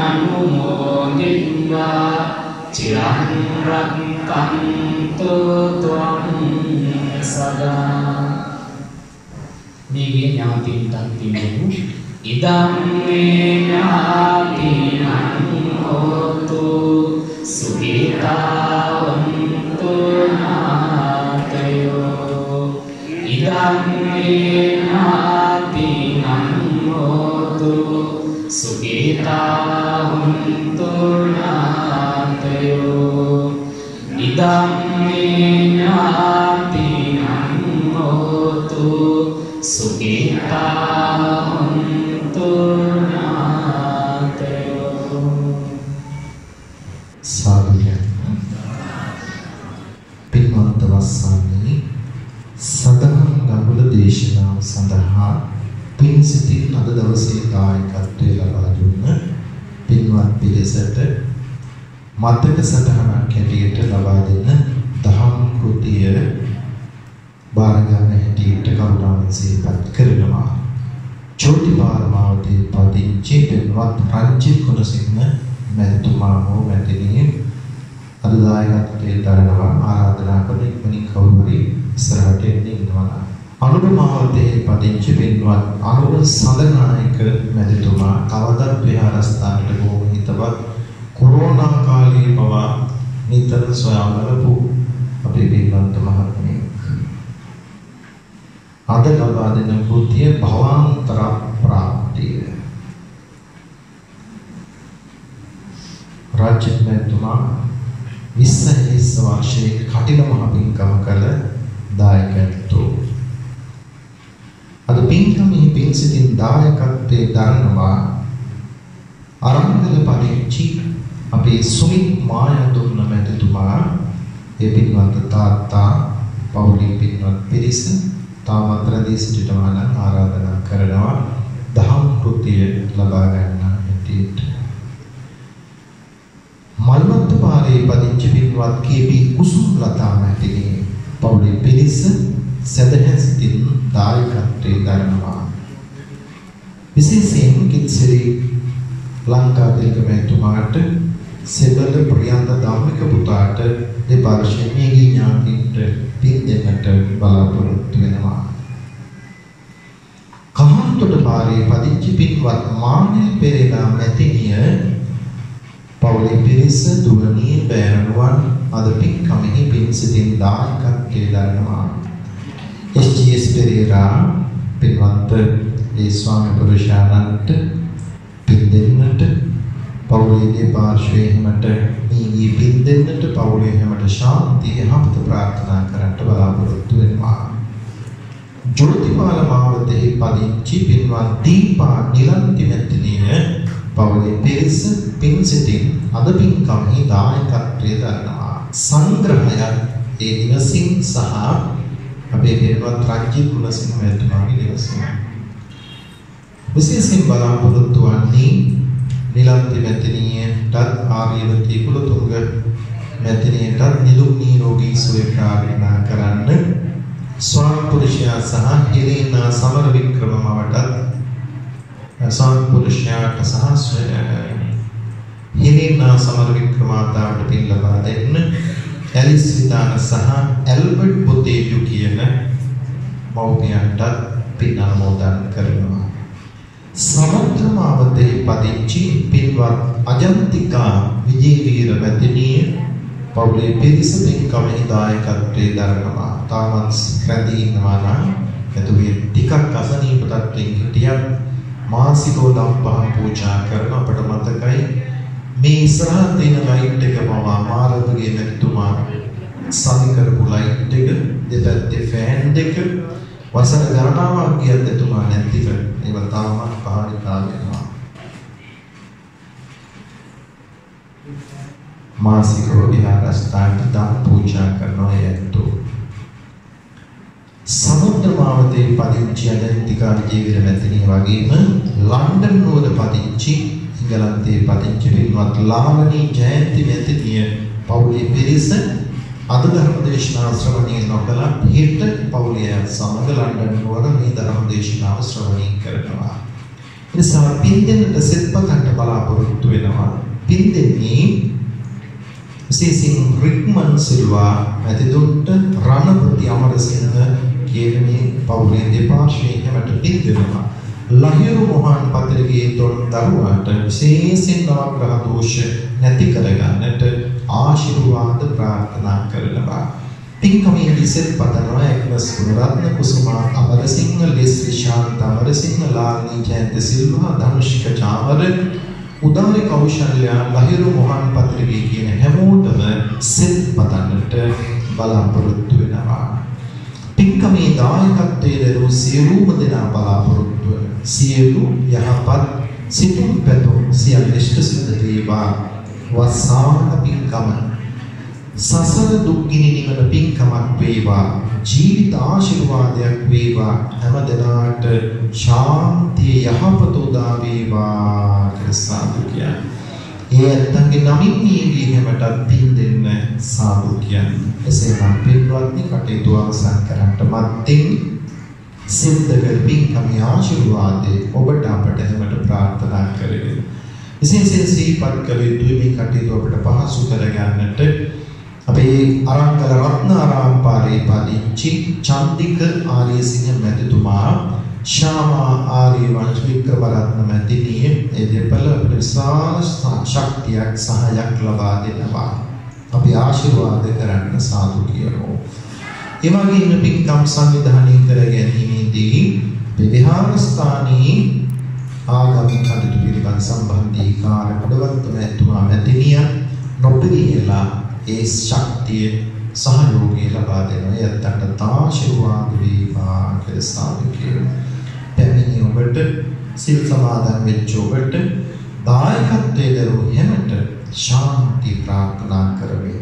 अनुमोदित्वा चिरं रक्षन्तु त्वं सदा මේගේ ඥාතින්ටත් පිළිගනු ඉදම් මේ ඥාතිනං හෝතු සුඛිතාවන්තු නාතයෝ ඉදම් මේ ඥාතිනං හෝතු සුඛිතාවන්තු නාතයෝ ඉදම් මේ ඥාතිනං හෝතු සුඛිතාවන්තු නාතයෝ සාදුය පින්වන්ත වස්සන්නේ සදහම් ගම්බුල දේශනාව සඳහා පින් සිතින් අද දවසේ දායකත්වයේ ලබා දුන්න පින්වත් පිරිසට මතක සටහනක් හැටියට ලබා දෙන දහම් කෘතිය බාර ගන්න හැටියට කරුණාවෙන් සිහිපත් කරනවා. චෝටිපාරමාවතී පදිංචි පින්වත් රංජිත් කුණසිංහ මැතිතුමා හෝ මැතිණිය අද දායකත්වයේ දරනවා ආරාධනා කරන ඉක්මනින් කවුරු හරි ඉස්සරහට එන්න ඉන්නවා. අනුරමාවතේ පදිංචි පින්වත් අනුර සඳනායක මැතිතුමා කවදත් විහාරස්ථානට බොහොම හිතවත් කොරෝනා කාලයේ පවා නිතර සොයා බලපු අපේ පින්වත් මහත්මිය. අද ලබා දෙන කෘතිය භවාන්තර ප්‍රාප්තිය. රාජ්‍යමෙතුමා 20 වර්ෂයේ කටින මහ පින්කම කළ දායකත්වෝ. අද පින්කමේ පින්සිතින් දායකත්වයේ දරනවා අරංගල පදිංචි අපේ සුමිත් මායදුන්න මැතිතුමා. ඒ පින්වත් තාත්තා පවුලේ පින්වත් පිරිස තාමත් රැඳී සිටිනවා නම් ආරාධනා කරනවා දහම් කෘතිය ලබා ගන්න හැටියට. මල්වත්ත පාරේ පදිංචි පින්වත් කේ.පී. කුසුම්ලතා මැතිණිය පවුලේ පිරිස සදහැ සිටින් දායකත්වයේ දරනවා. විශේෂයෙන් කිත්සිරි ලංකාදීප මැතිතුමාට සෙබළ ප්‍රියන්ත ධම්මික පුතාට දෙපාර්ශ්වයේ මේගී ඥාතීන්ට පින් දෙන්නට බලාපොරොත්තු වෙනවා. කහන්තොට පාරේ පදිංචි පින්වත් මානෙල් පෙරේරා මැතිණිය පවුලේ පිරිස දුවණී බෑරණුවන් අද පින්කමෙහි පින් සිතින් දායකත්වයේ දරනවා. එස්.ජී.එස්. පෙරේරා පින්වත් ඒ ස්වාමි පුරුෂයාණන්ට පින් දෙන්නට පවුලේ දෙපාර්ශ්වයේ හැමට මේ පින් දෙන්නට පවුලේ හැමට ශාන්තිය යහපත ප්‍රාර්ථනා කරන්නට බලාපොරොත්තු වෙනවා. ජෝතිපාල මාවතේ පදිංචි පින්වත් දීපා නිලන්ති මැතිණිය පවුලේ පිරිස පින් සිතින් අද පින්කමෙහි දායකත්වයේ දරනවා. සංග්‍රහය ඒ නිවසින් සහ අපේ පින්වත් රංජිත් ගුණසිංහ මැතිතුමාගේ නිවසින් විශේෂයෙන් බලාපොරොත්තු වන්නේ නිලන්ති මැතිණියටත් ආර්යවතී කුලතුංග මැතිණියටත් නිදුක් නිරෝගී සුවය ප්‍රාර්ථනා කරන්න. ස්වාමි පුරුෂයා සහ හෙලීනා සමරවික්‍රම මවටත් ස්වාමි පුරුෂයාට සහ හෙලීනා සමරවික්‍රමාතාවට පින් ලබා දෙන්න. ඇලිස් විතාන සහ ඇල්බර්ට් බොතේජු කියන මව්පියන්ට පින් අනුමෝදන් කරනවා. සමුද්‍රමාවතේ පදිංචි පින්වත් අජන්තිකා විජේවීර මැතිණිය පවුලේ පිරිස පින්කමෙහි දායකත්වයේ දරනවා. තාමත් රැඳී ඉන්නවා නම් එතුමිය ටිකක් අසනීප තත්ත්වයෙන් හිටියත් මාසිකව දම්පහන් පූජා කරන අපට මතකයි මේ ඉස්සරහ තියෙන ලයිට් එක පවා මාරතුගේ මැතිතුමා සවි කරපු ලයිට් එක දෙපැත්තේ ෆෑන් දෙක වසර ගණනාවක් ගියත් එතුමා නැතිව ඒවා තාමත් පහළිකා වෙනවා. මාසිකව විහාරස්ථානට දම් පූජා කරනවා යැත්තෝ. සමුද්‍රමාවතේ පදිංචි අජන්තිකා විජේවීර මැතිණිය වගේම ලන්ඩන් නුවර පදිංචි ඉංගලන්තයේ පදිංචි පින්වත් ලාවණී ජයන්ති මැතිණිය පවුලේ පිරිස අද ධර්ම දේශනාව ශ්‍රවණය නොකළ හෙට පවුලේ සමග ලන්ඩන් නුවර මේ ධර්ම දේශනාව ශ්‍රවණය කරනවා. ඒ නිසා පින් දෙන්නට සිත්පතට බලාපොරොත්තු වෙනවා. පින් දෙන්නේ විශේෂයෙන් රික්මන් සිල්වා මැතිතුන්ට රණපති අමරසිංහ කියන මේ පවුලේ දෙපාර්ශ්වයේ හැමට පින් දෙනවා. ලහිරු මොහන් පත්‍රගේ තොන් දරුවාට විශේෂයෙන් නවග්‍රහ දෝෂ නැති කරගන්නට ආශිර්වාද ප්‍රාර්ථනා කරනවා. පින්කමේ විසෙත් පතනවා එක්නස් ගුණරත්න කුසුමා අමරසිංහ ලෙස්ලි ශාන්ත අමරසිංහ ලාල්නී ජයන්ත සිල්වා ධනුෂ්ක චාමර උදාරි කෞශල්‍යා ලහිරු මොහන් පත්‍රගේ කියන හැමෝටම සෙත් පතන්නට බලාපොරොත්තු වෙනවා. පින්කමේ දායකත්වයේ දරූ සියලුම දෙනා බලාපොරොත්තු වෙන සියලු යහපත් සිතුම් පැතුම් සියල්ල ඉෂ්ට සිද්ධ වේවා. වසාන පින්කම සසර දුක්ගිනි නිවන පින්කමක් වේවා. ජීවිත ආශිර්වාදයක් වේවා. හැම දිනාට ශාන්තිය යහපත උදා වේවා කියලා සාදු කියන්නේ. ඒ ඇත්තන්ගේ නමින් නියගී හැමටත් පින් දෙන්න සාදු කියන්නේ. එසේනම් පින්වත්නි කටයුතු අවසන් කරන්නට මත්තෙන් සිද්ධ කර පින්කමේ ආශිර්වාදේ ඔබට අපට හැමට ප්‍රාර්ථනා කරගෙන විශේෂයෙන් සිහිපත් කළ යුතුයි මේ කටයුතු අපට පහසු කරගන්නට අපේ අරංගල රත්නාරාම පාරේ පදිංචි චන්දික ආර්යසිංහ මැතිතුමා ශ්‍යාමා ආර්යවංශ වික්‍රමරත්න මැතිණිය ඒ දෙපළ විශාල ශක්තියක් සහායක් ලබා දෙනවා. අපි ආශිර්වාද කරන්න සාදු කියනවා. ඒ වගේම පින්කම් සංවිධානය කර ගැනීමේදී විහාරස්ථානයේ ආගමික කටයුතු පිළිබඳ සම්බන්ධීකාර කොටවත්ත මැතිතුමා මැතිණිය නොපිළිහෙලා ඒ ශක්තිය සහයෝගය ලබා දෙනවා. යත්තට ආශිර්වාද වේවා කියලා සාදු කියනවා. පැමිණි ඔබට සිල් සමාදන් වෙච්ච ඔබට දායකත්වයේ දරෝ හැමට ශාන්ති ප්‍රාර්ථනා කරමි.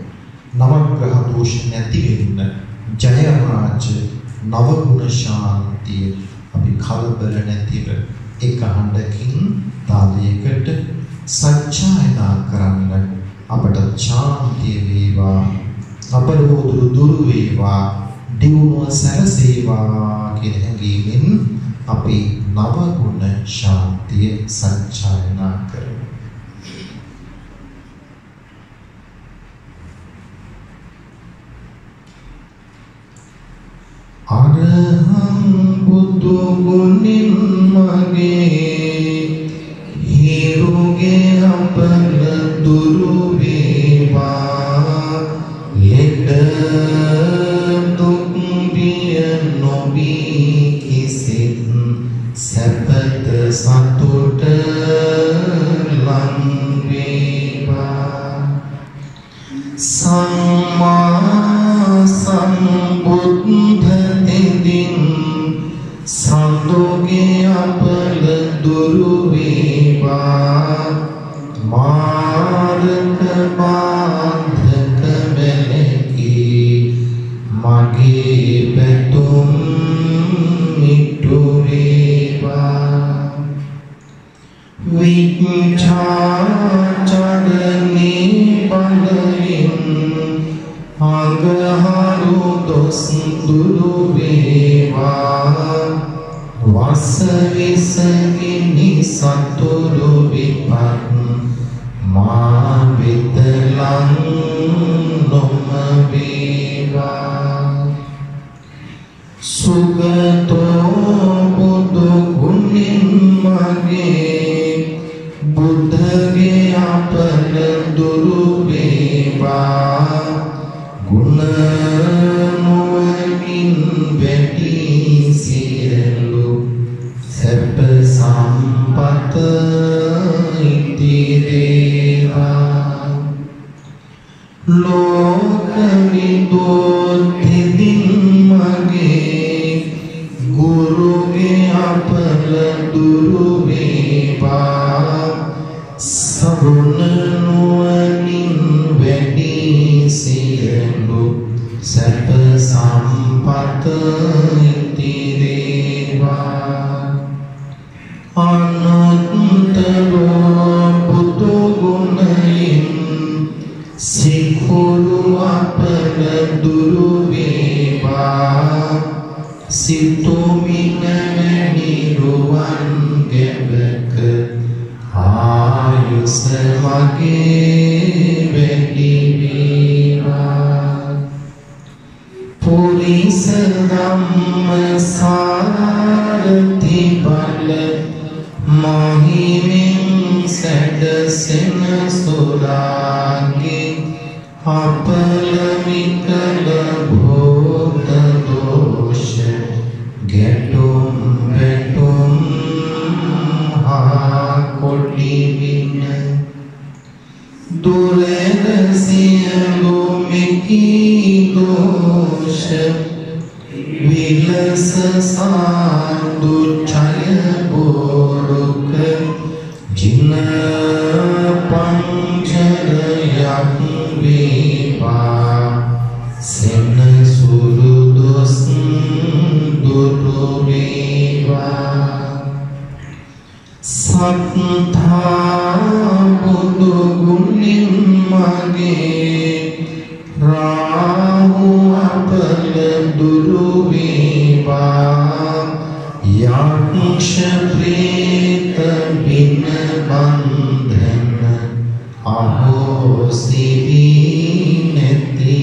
නවග්‍රහ දෝෂ නැති වෙන්න ජය රාජ නවගුණ ශාන්තිය අපි කලබල නැතිව එක හඬකින් තාලයකට සත්‍යයනා කරන්න අපට ශාන්තිය වේවා. අපරෝධ දුරු වේවා. දිනුව සැරසේවා කියන හැඟීමෙන් අපි නවගුණ ශාන්තිය සත්‍යයනා කරමු. අරහං බුදු ගුණින් මගේ හිරුගේ අපල දුරු වේවා. ලෙඩ දුක් බිය නොවී කිසිත් සැපත සතුට ලං වේවා. සම්මා සම්බුද්ධ තෙදින් සඳුගේ අපල දුරු වේවා. මාර්ග බාධක වැළකී මගේ පැතුම් මිටු වේවා. විචාචරණී බලයෙන් අඟහරු දොස් දුරු වේවා. වසවිසගිනි සතුරු විපත් මා වෙත ලං නොම වේවා. සුගතෝ බුදු ගුණින් මගේ බුද්ධගේ අපල දුරු වේවා. ගුණ නොවමින් වැටි සියලු සැප සම්පත ඉතිරේවා. ලෝක විදෝතිදින් මගේ ගුරුගේ අපල දුරු වේවා. සරුණ නුවණින් වැඩි සියලු සැප සම්පත ඉතිරේවා. අනුත්තරෝ බුදු ගුණයෙන් සිකුරු අපල දුරු වේවා. සිතුමින නිරුවන් ගැබක ආයුෂ මගේ වැඩි වේවා. පුරිස ධම්ම සාරති බල මහිමින් සැඩසෙන සුරාගේ අපල විකල භූත දෝෂ ගැටුම් වැටුම් හා කොටි වින දුරෙන සියලු මිකී දෝෂ විලස සාදු ඡය බෝරුක ජින පංචරයක් වේවා. සෙන සුරු දොස් දුරු වේවා. සත්තා බුදු ගුණින් මගේ රාහු අපල දුරු වේවා. යක්ෂ ප්‍රේත බින බන්ධන අහෝසි නැති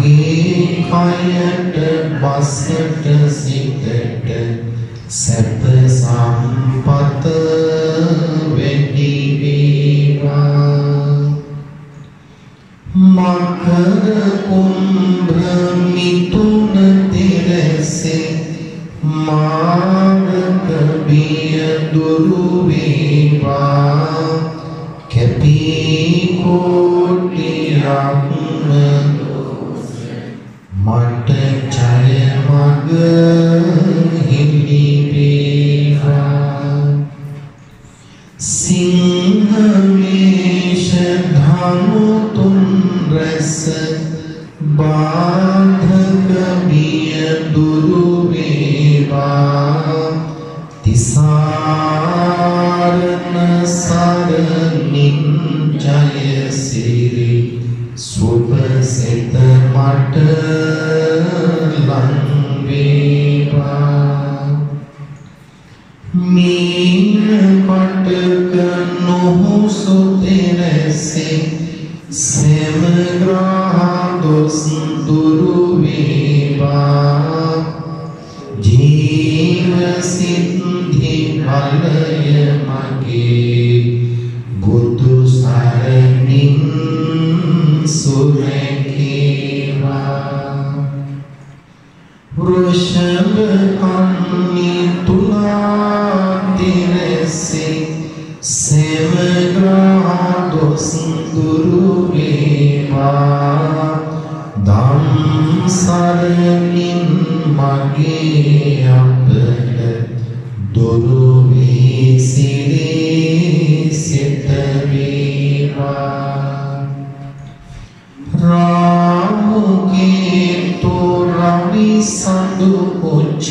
මගේ කයට බසට සිතට සැප සම්පත වෙති වේවා මකර කුම්භ මිථුන තිරසේ මාර්ග බිය දුරු වේවා කැපී කොටියක් මට ජය මග හිමි වේවා සිංහ මේෂ ධනු තුන් රැස බාධක බිය දුරු වේවා තිසරණ සරණින් ජය සිරි සුභ සිත මට ලං වේවා මීන කටක නොහුසු තෙරසේ සෙම ග්‍රහ දොස් දුරු වේවා ජීව සිද්ධි බලය මගේ බුදු සරණින් සුරකේවා වෘෂභ කන්නි තුලා දිරසේ සෙම ග්‍රහ දොස් දුරු වේවා දම් සරණින් මගේ අපට දුරු වී සිරී සිත වේවා රාමුගේ තොරවි සඳු කුච්ච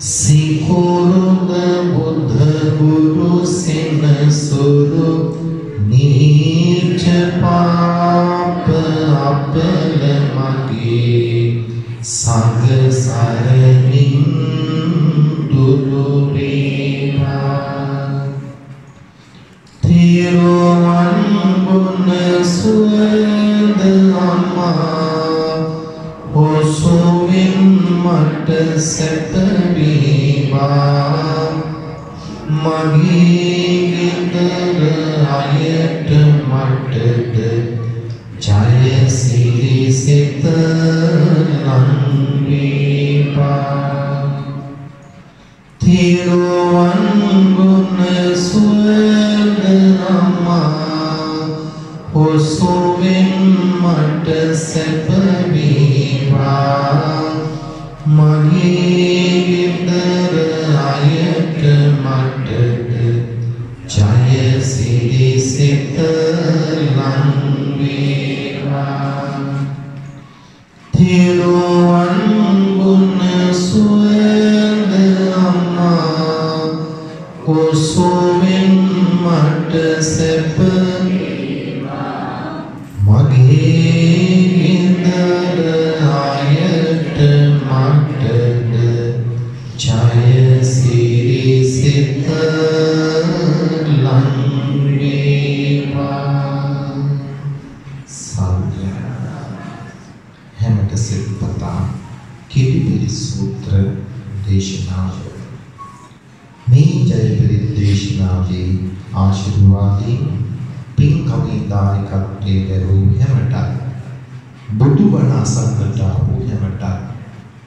සිකුරුද බුද්ධ ගුරු සෙනසුරු නීච පාප අපල මගේ සංග සරණින් දුරු වේවා තිරුවන් ගුණ සුවඳ අමා ඔසුවින් මට සැප වේවා මගේ ගෙදර අයට මටද ජය සිරි සිත ලං වේවා තිරුවන් ගුණ සුවඳ අමා ඔසුවෙන් මට සැප වේවා මගේ ගෙදර අයට මටද ජය සිරි සිත ලං වේවා තිරුවන් ගුණ සුවඳ අමා ඔසුවෙන් මට සැප මගේ ගෙදර අයට මටද ජය සිරි සිත ලං වේවා හැමත සිල්පතා කිරිපිරි සූත්‍ර දේශනාව මේ ජයපිරි දේශනාවේ ආශිර්වාදයෙන් පින්කමේ දායකත්වයේ දරූ හැමට බුදුබණ අසන්නට ආපු හැමට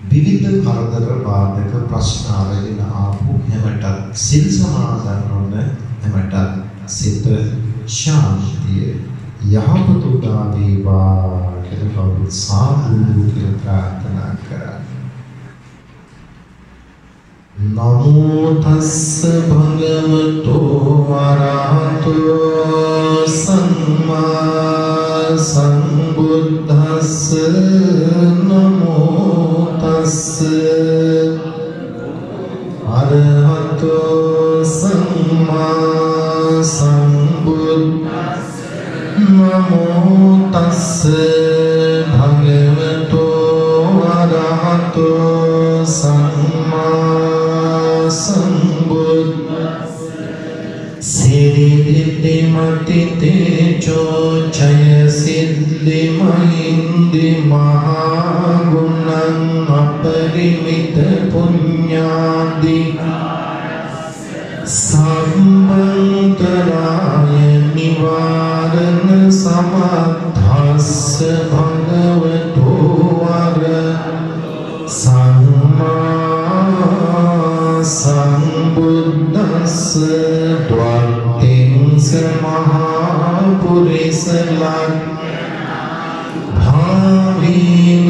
විවිධ කරදර බාධක ප්‍රශ්න ආවෙන ආපු හැමට සිල් සමාදන් වන හැමට සිත ශාන්තිය යහපත උදා වේවා කියලා කවුරුත් සාදු කියලා ප්‍රාර්ථනා කරා. නමෝ තස්ස භගවතෝ වරහතෝ සම්මා සම්බුද්දස්ස නමෝ තස්ස අරහතෝ සම්මා සම්බුද්දස්ස නමෝ තස්ස භගවතෝ වරහතෝ සම්මා සම්බුද්දස්ස සිරිදි මති තේජෝ ජය සිද්ධි මහින්දි මහා සම්බන්තරාය නිවාරණ සමද්ධස්ස භගවතෝ වර සම්මා සම්බුද්දස්ස ද්වත්තිංස මහා පුරිස භාවීන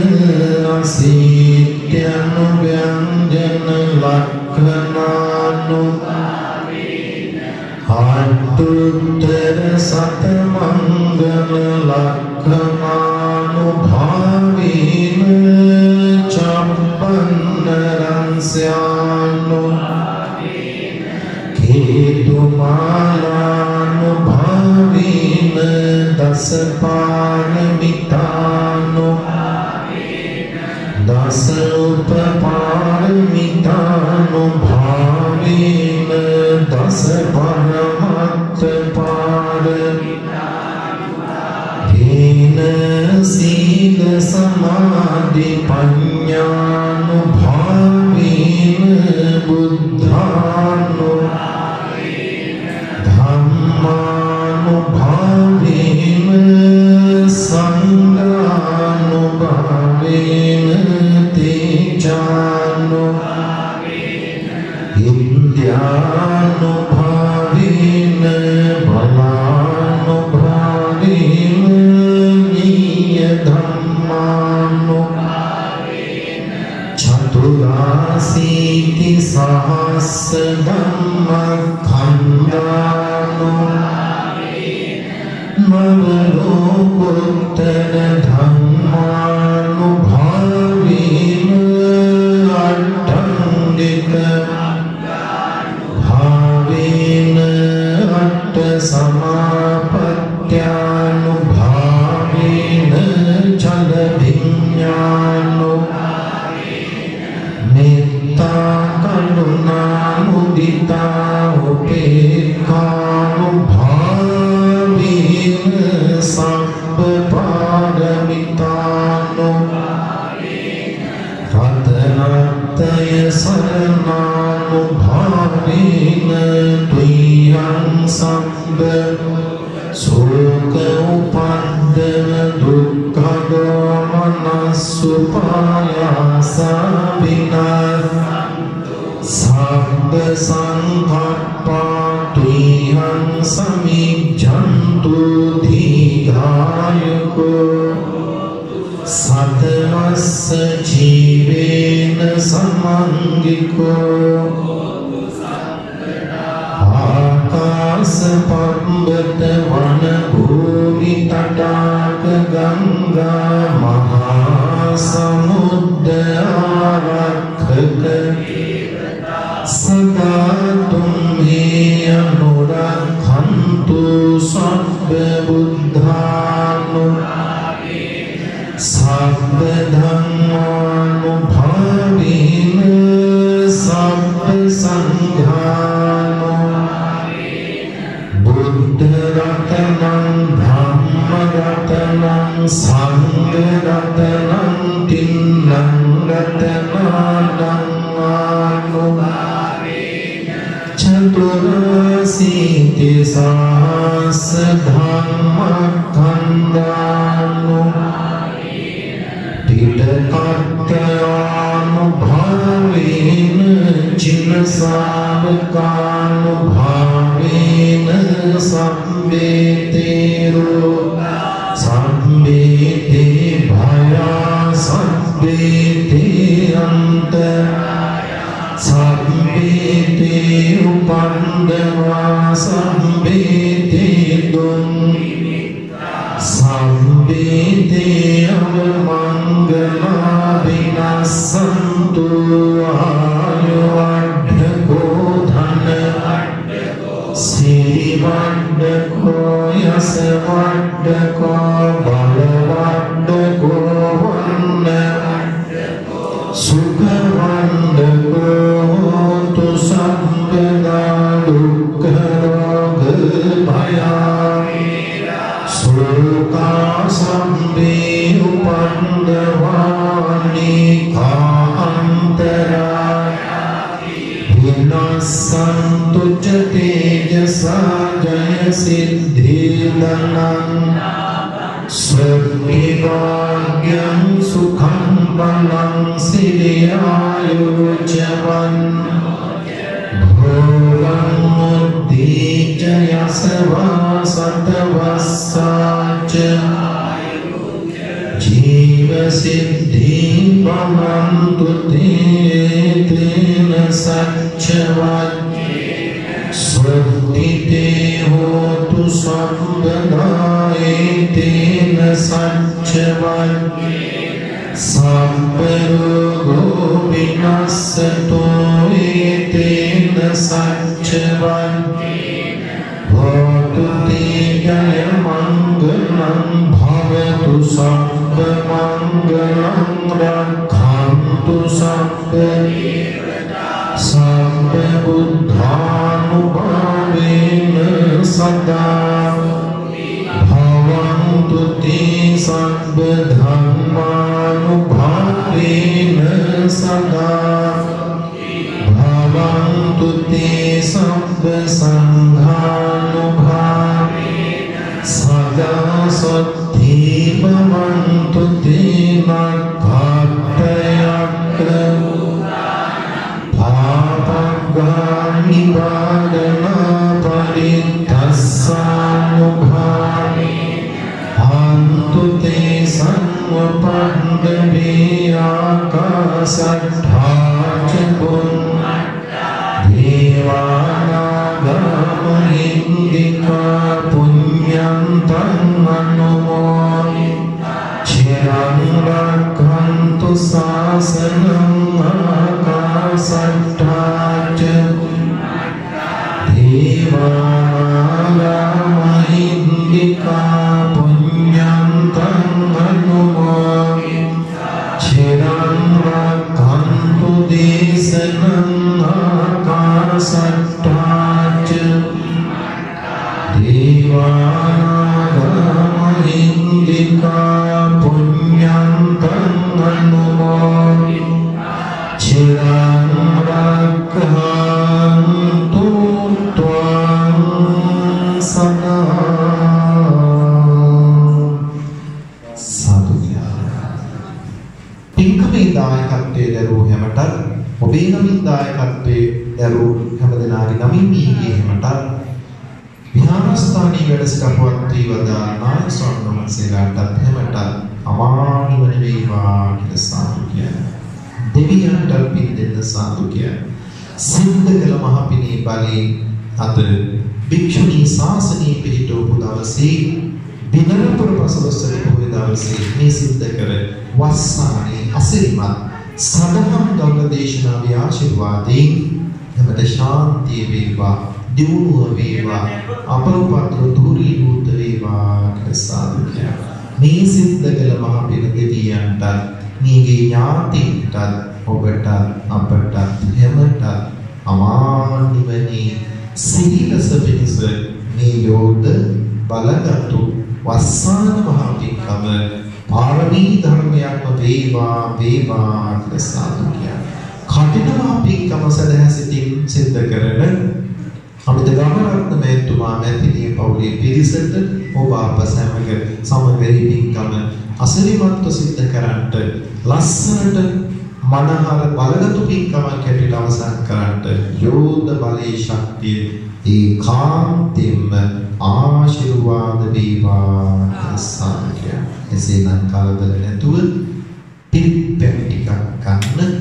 අසීත්‍යන ව්‍යංජන ලක්ඛනානු අට්ඨුත්තර සතමංගල ලක්ඛනානු භාවීන චම්පන්න රංස්යානු කේතුමාලානු භාවීන දසපාරමිතානු දස උපපාරමිතානු භාවීන දස පරමත්ත පාරමිතානු දීන සීල සමාධි පඤ්ඤානු භාවීන බුද්ධානු ධම්මානු භාවීන සංඝානු භාවීන තේජානු ඉන්ද්‍යානු භාවීන බලානු භාවීන නීය ධම්මානු චතුරාසීති සහස්ස ධම්ම khණ්ඩානු නවලෝකුත්තර ධම්මානු භාවීන අට්ඨංගික භාවීන අට්ඨ සමාපත්ත්‍යානු භාවීන චල විඤ්ඤානු මෙත්තා කරුණා මුදිතා උපේක්ඛානු භාවීන සබ්බ පාරමිතානු රතනත්තය සරණානු භාවීන ත්‍වියං සබ්බ සෝක උපද්දන දුක්ඛ දෝමනස්සුපායාස විනාශ සබ්බ සංඛප්පා ත්‍වියං සමිච්ඡන්තු දීඝායුකෝ සතවස්ස ජීවේන සමංගිකෝ ආකාස පබ්බත වන භූමි තටාක ගංගා මහා සමුද්ද ආරක්ඛක සදා තුම්හි අනුරක්ඛන්තු සබ්බ බුද්ධානු සබ්බ ධම්මානු භාවීන සබ්බ සංඝානු බුද්ධ රතනං ධම්ම රතනං සංඝ රතනං තින්නං රතනානං චතුරාසීති සහස්ස ධම්ම khණ්ඩානු තිටකත්ත්‍යානු භාවීන චින සාවකානු භාවීන සම්බේතේරෝ සම්බේතේ භයා සම්බේතේ අන්ත සම්බේතේ උපන්දවා සම්බේතේ දුන් සම්බේතේ අවමංගලා විනස්සන්තු ආයුවඩ්ඩකෝ ධන සිරිවඩ්ඩකෝ යස වඩ්ඩකෝ බලවඩ්ඩකෝ වන්න සුඛවඩ්ඩකෝ තු සම්පදා දුක්ඛ රෝග विनाशन्तु च तेजसा जय सिद्धिर्धनं स्वर्गिभाग्यं सुखं बलं सिरियायुज्यवन् भोगं मुद्दीजयसवा सतवस्साच जीवसिद्धिं भवन्तु ते तेन सच्चवन् स्वस्तिते होतु सर्वदा एतेन सच्चवन् सर्वरोगो विनश्यतो एतेन सच्चवन् भवतु ते जयमङ्गलं भवतु सर्वमङ्गलं रक्षन्तु सर्वबुद्धानुभावेन सदा भवन्तु ते सर्वधर्मानुभावेन सदा भवन्तु ते सर्वसङ्घानुभावेन सदा सद्धि भवन्तु ते परित्तस्सानुभावेन हन्तु ते सर्वपण्डवे आकाशट्ठाचकुन् देवानागमहिन्दिका पुण्यन्तं अनुमोदितं चिरं रक्षन्तु शासनं आकाशट्ठाचकुन् देवानागमहिन्दिका पुण्यन्तं अनुमोदितं चिरं रक्षन्तु देशनं आकाशट्ठाचकुन् देवानागमहिन्दिका पुण्यन्तं अनुमोदितं चिरं रक्षन्तु त्वां सदा साधु පින්කමේ දායකත්වයේ දරූ හැමට ඔබේ නමින් දායකත්වයේ දරූ හැමදෙනාගේ නමින් මීගේ හැමට විහාරස්ථානයේ වැඩ සිටපුවත් වේවදා නායක ස්වාමීන් වහන්සේලාටත් හැමට අමා නිවන වේවා කියලා සාදු කියනවා. දෙවියන්ට පින් දෙන්න සාදු කියනවා. සිද්ධ කළ මහ පිනේ බලේ අද භික්ෂුණී ශාසනයේ පිහිටවපු දවසේ දිනපුර පසළොස්වක පොහොය දවසේ මේ සිද්ධ කර වස්සානේ අසිරිමත් සදහම් ධර්ම දේශනාවේ ආශිර්වාදයෙන් හැමද ශාන්තිය වේවා දියුණුව වේවා අපරපත්‍ර දුරීභූත වේවා කියලා සාදු කියනවා. මේ සිද්ධ කළ මහ පින දෙවියන්ට මේගේ ඥාතීන්ට ඔබට අපට හැමට අමා නිවනේ සිරිලස පිණිස මේ යෝධ බලගත්තු වස්සාන මහ පින්කම පාරමී ධර්මයක්ම වේවා වේවා කියලා සාදු කියනවා. කටින මහ පින්කම සදහසිතින් සිද්ධ කරන අපිට ගමරත්න මේතුමා මැතිණිය පවුලේ පිරිසට ඔබ අප සැමග සමගරි පින්කම අසිරිමත්ව සිද්ධ කරන්නට ලස්සනට මනහර බලගතු පින්කමක් හැටියට අවසන් කරන්නට යෝධ බලයේ ශක්තිය ඒකාන්තයෙන්ම ආශිර්වාද වේවා සාදු. එසේනම් කලබල නැතුව පිරිත් පැන් ටිකක් ගන්න,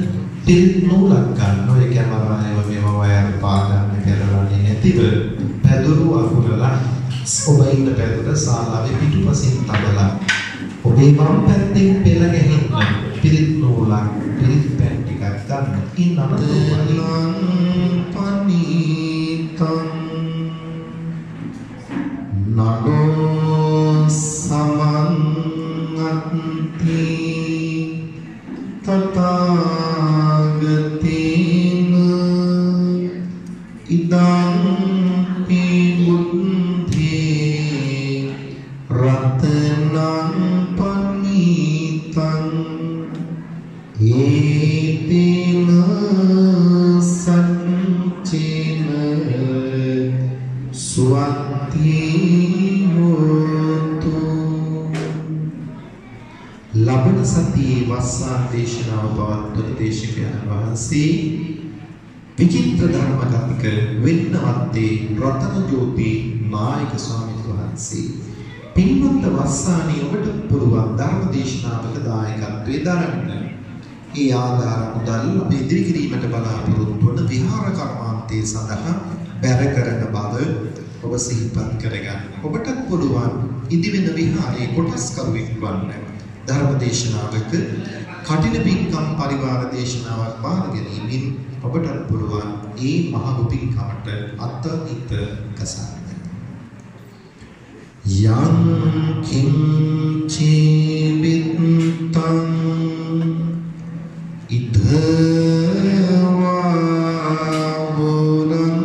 පිරිත් නූලක් ගන්න. ඔය කැමරාවේම මේව වයර් පාගන්න පෙරලන්නේ නැතිව පැදුරු අකුරලා ඔබ ඉන්න පැදුර ශාලාවේ පිටුපසින් තබලා ඔබේ වම් පැත්තෙන් පෙළ ගැහින්න පිරිත් නූලක්, පිරිත් පැන් ටිකක් ගන්න. ඉන්නම පනීතං නගෝ සමන්ති තථාගතේන ඉදං පිබුද්ධේ රතනං පනීතං ඒතේන සච්ච සුවන්ති හෝතු. ලබන සතියේ වස්සාන දේශනාව පවත්වන දේශකයන් වහන්සේ විචිත්‍ර ධර්ම කතික වෙන්නවත්තේ රතන ජෝති නායක ස්වාමීන් වහන්සේ. පින්වන්ත වස්සානී ඔබට පුළුවන් ධර්ම දේශනාවක දායකත්වයේ දරන්න. ඒ ආධාර මුදල් අප ඉදිරි කිරීමට බලාපොරොත්තු වන විහාර කර්මාන්තයේ සඳහා බැර කරන බව ඔබ සිහිපත් කරගන්න. ඔබට පුළුවන් ඉදිවෙන විහාරයේ කොටස්කරුවෙක් වන්න. ධර්ම දේශනාවක කටින පින්කම් පරිවාර දේශනාවක් බාර ගැනීමෙන් ඔබට පුළුවන් ඒ මහඟු පින්කමට අත ඉත ගසන්න. යං කිංචි විත්තං ඉද්ධවා වරං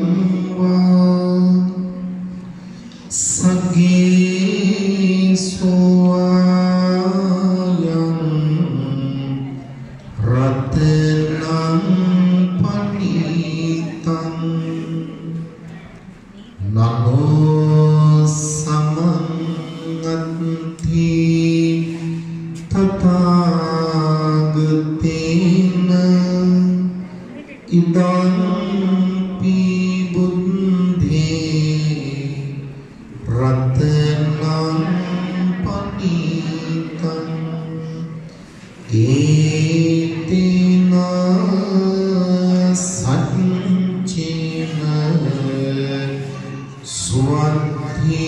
වා සග්ගේ සෝයං රතනං පනිතං නමෝ සමන්ති තථාගතේන ඉදං පිබුද්ධේ රතනං පනිතං ඒතේන සච්චේන සුවන්ති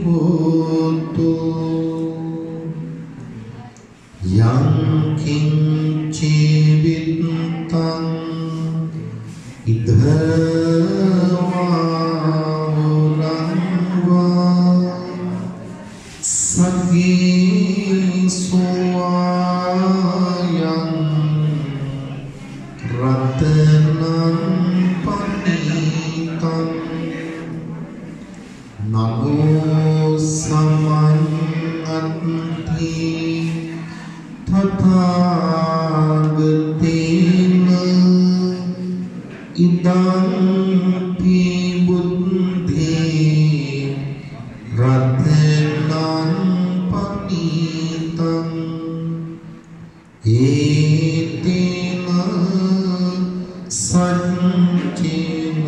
හෝතු. යං කිංචි විත්තං ඉද්ධවා වරං වා සග්ගේ සෝයං රතනං පනිතං නමෝ සමන්ති තථාගතේන ඉදං පිබුද්ධේ රතනං පනිතං ඒතේන සච්චේන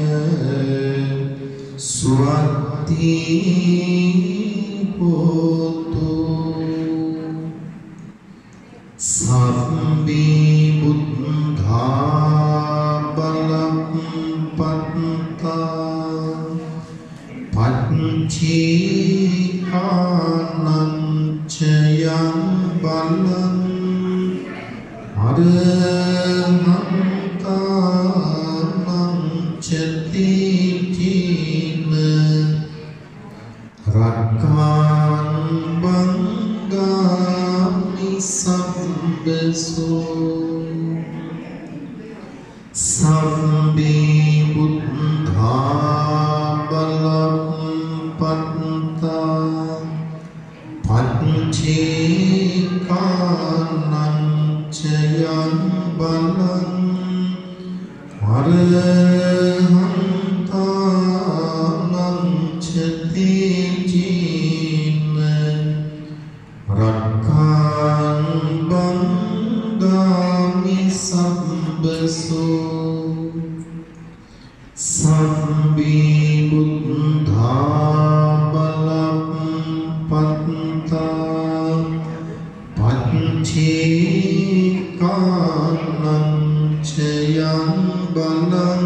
සුවන්ති හෝතු. සම්බේ බුද්ධා බලං පත්තා පච්චේ ආනංචයං බලං අරහන්තානං චතේචේන රක්ඛාන් බංගාමි සම්බසෝ. සම්බේ බුද්ධා බලං පත්තා පච්චේ කානංචයං බලං අරහන්තානං චතේචේන රක්ඛාන් බංගාමි සම්බසෝ. සම්බේ බුද්ධා බලං පත්තා පච්චේ කානංචයං බලං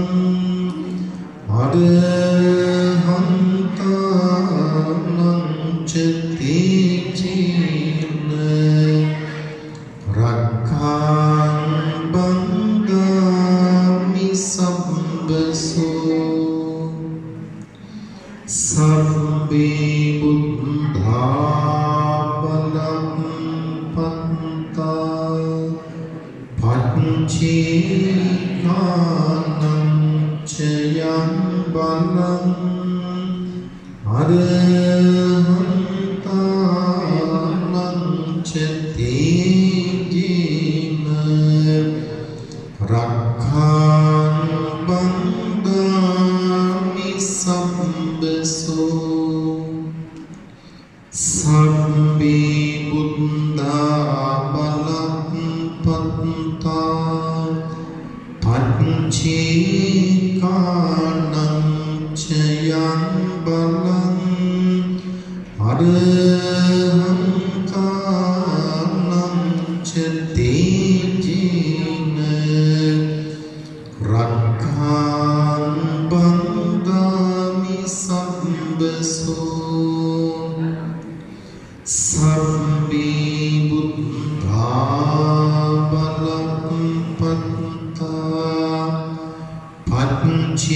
අරහන්තානං චතේචේන රක්ඛාන් බංගාමි සම්බසෝ. සම්බේ බුද්ධා බලං පත්තා පච්චේ කානංචයං බලං අරහන්තානං චතේජේන රක්ඛාන් බංගාමි සම්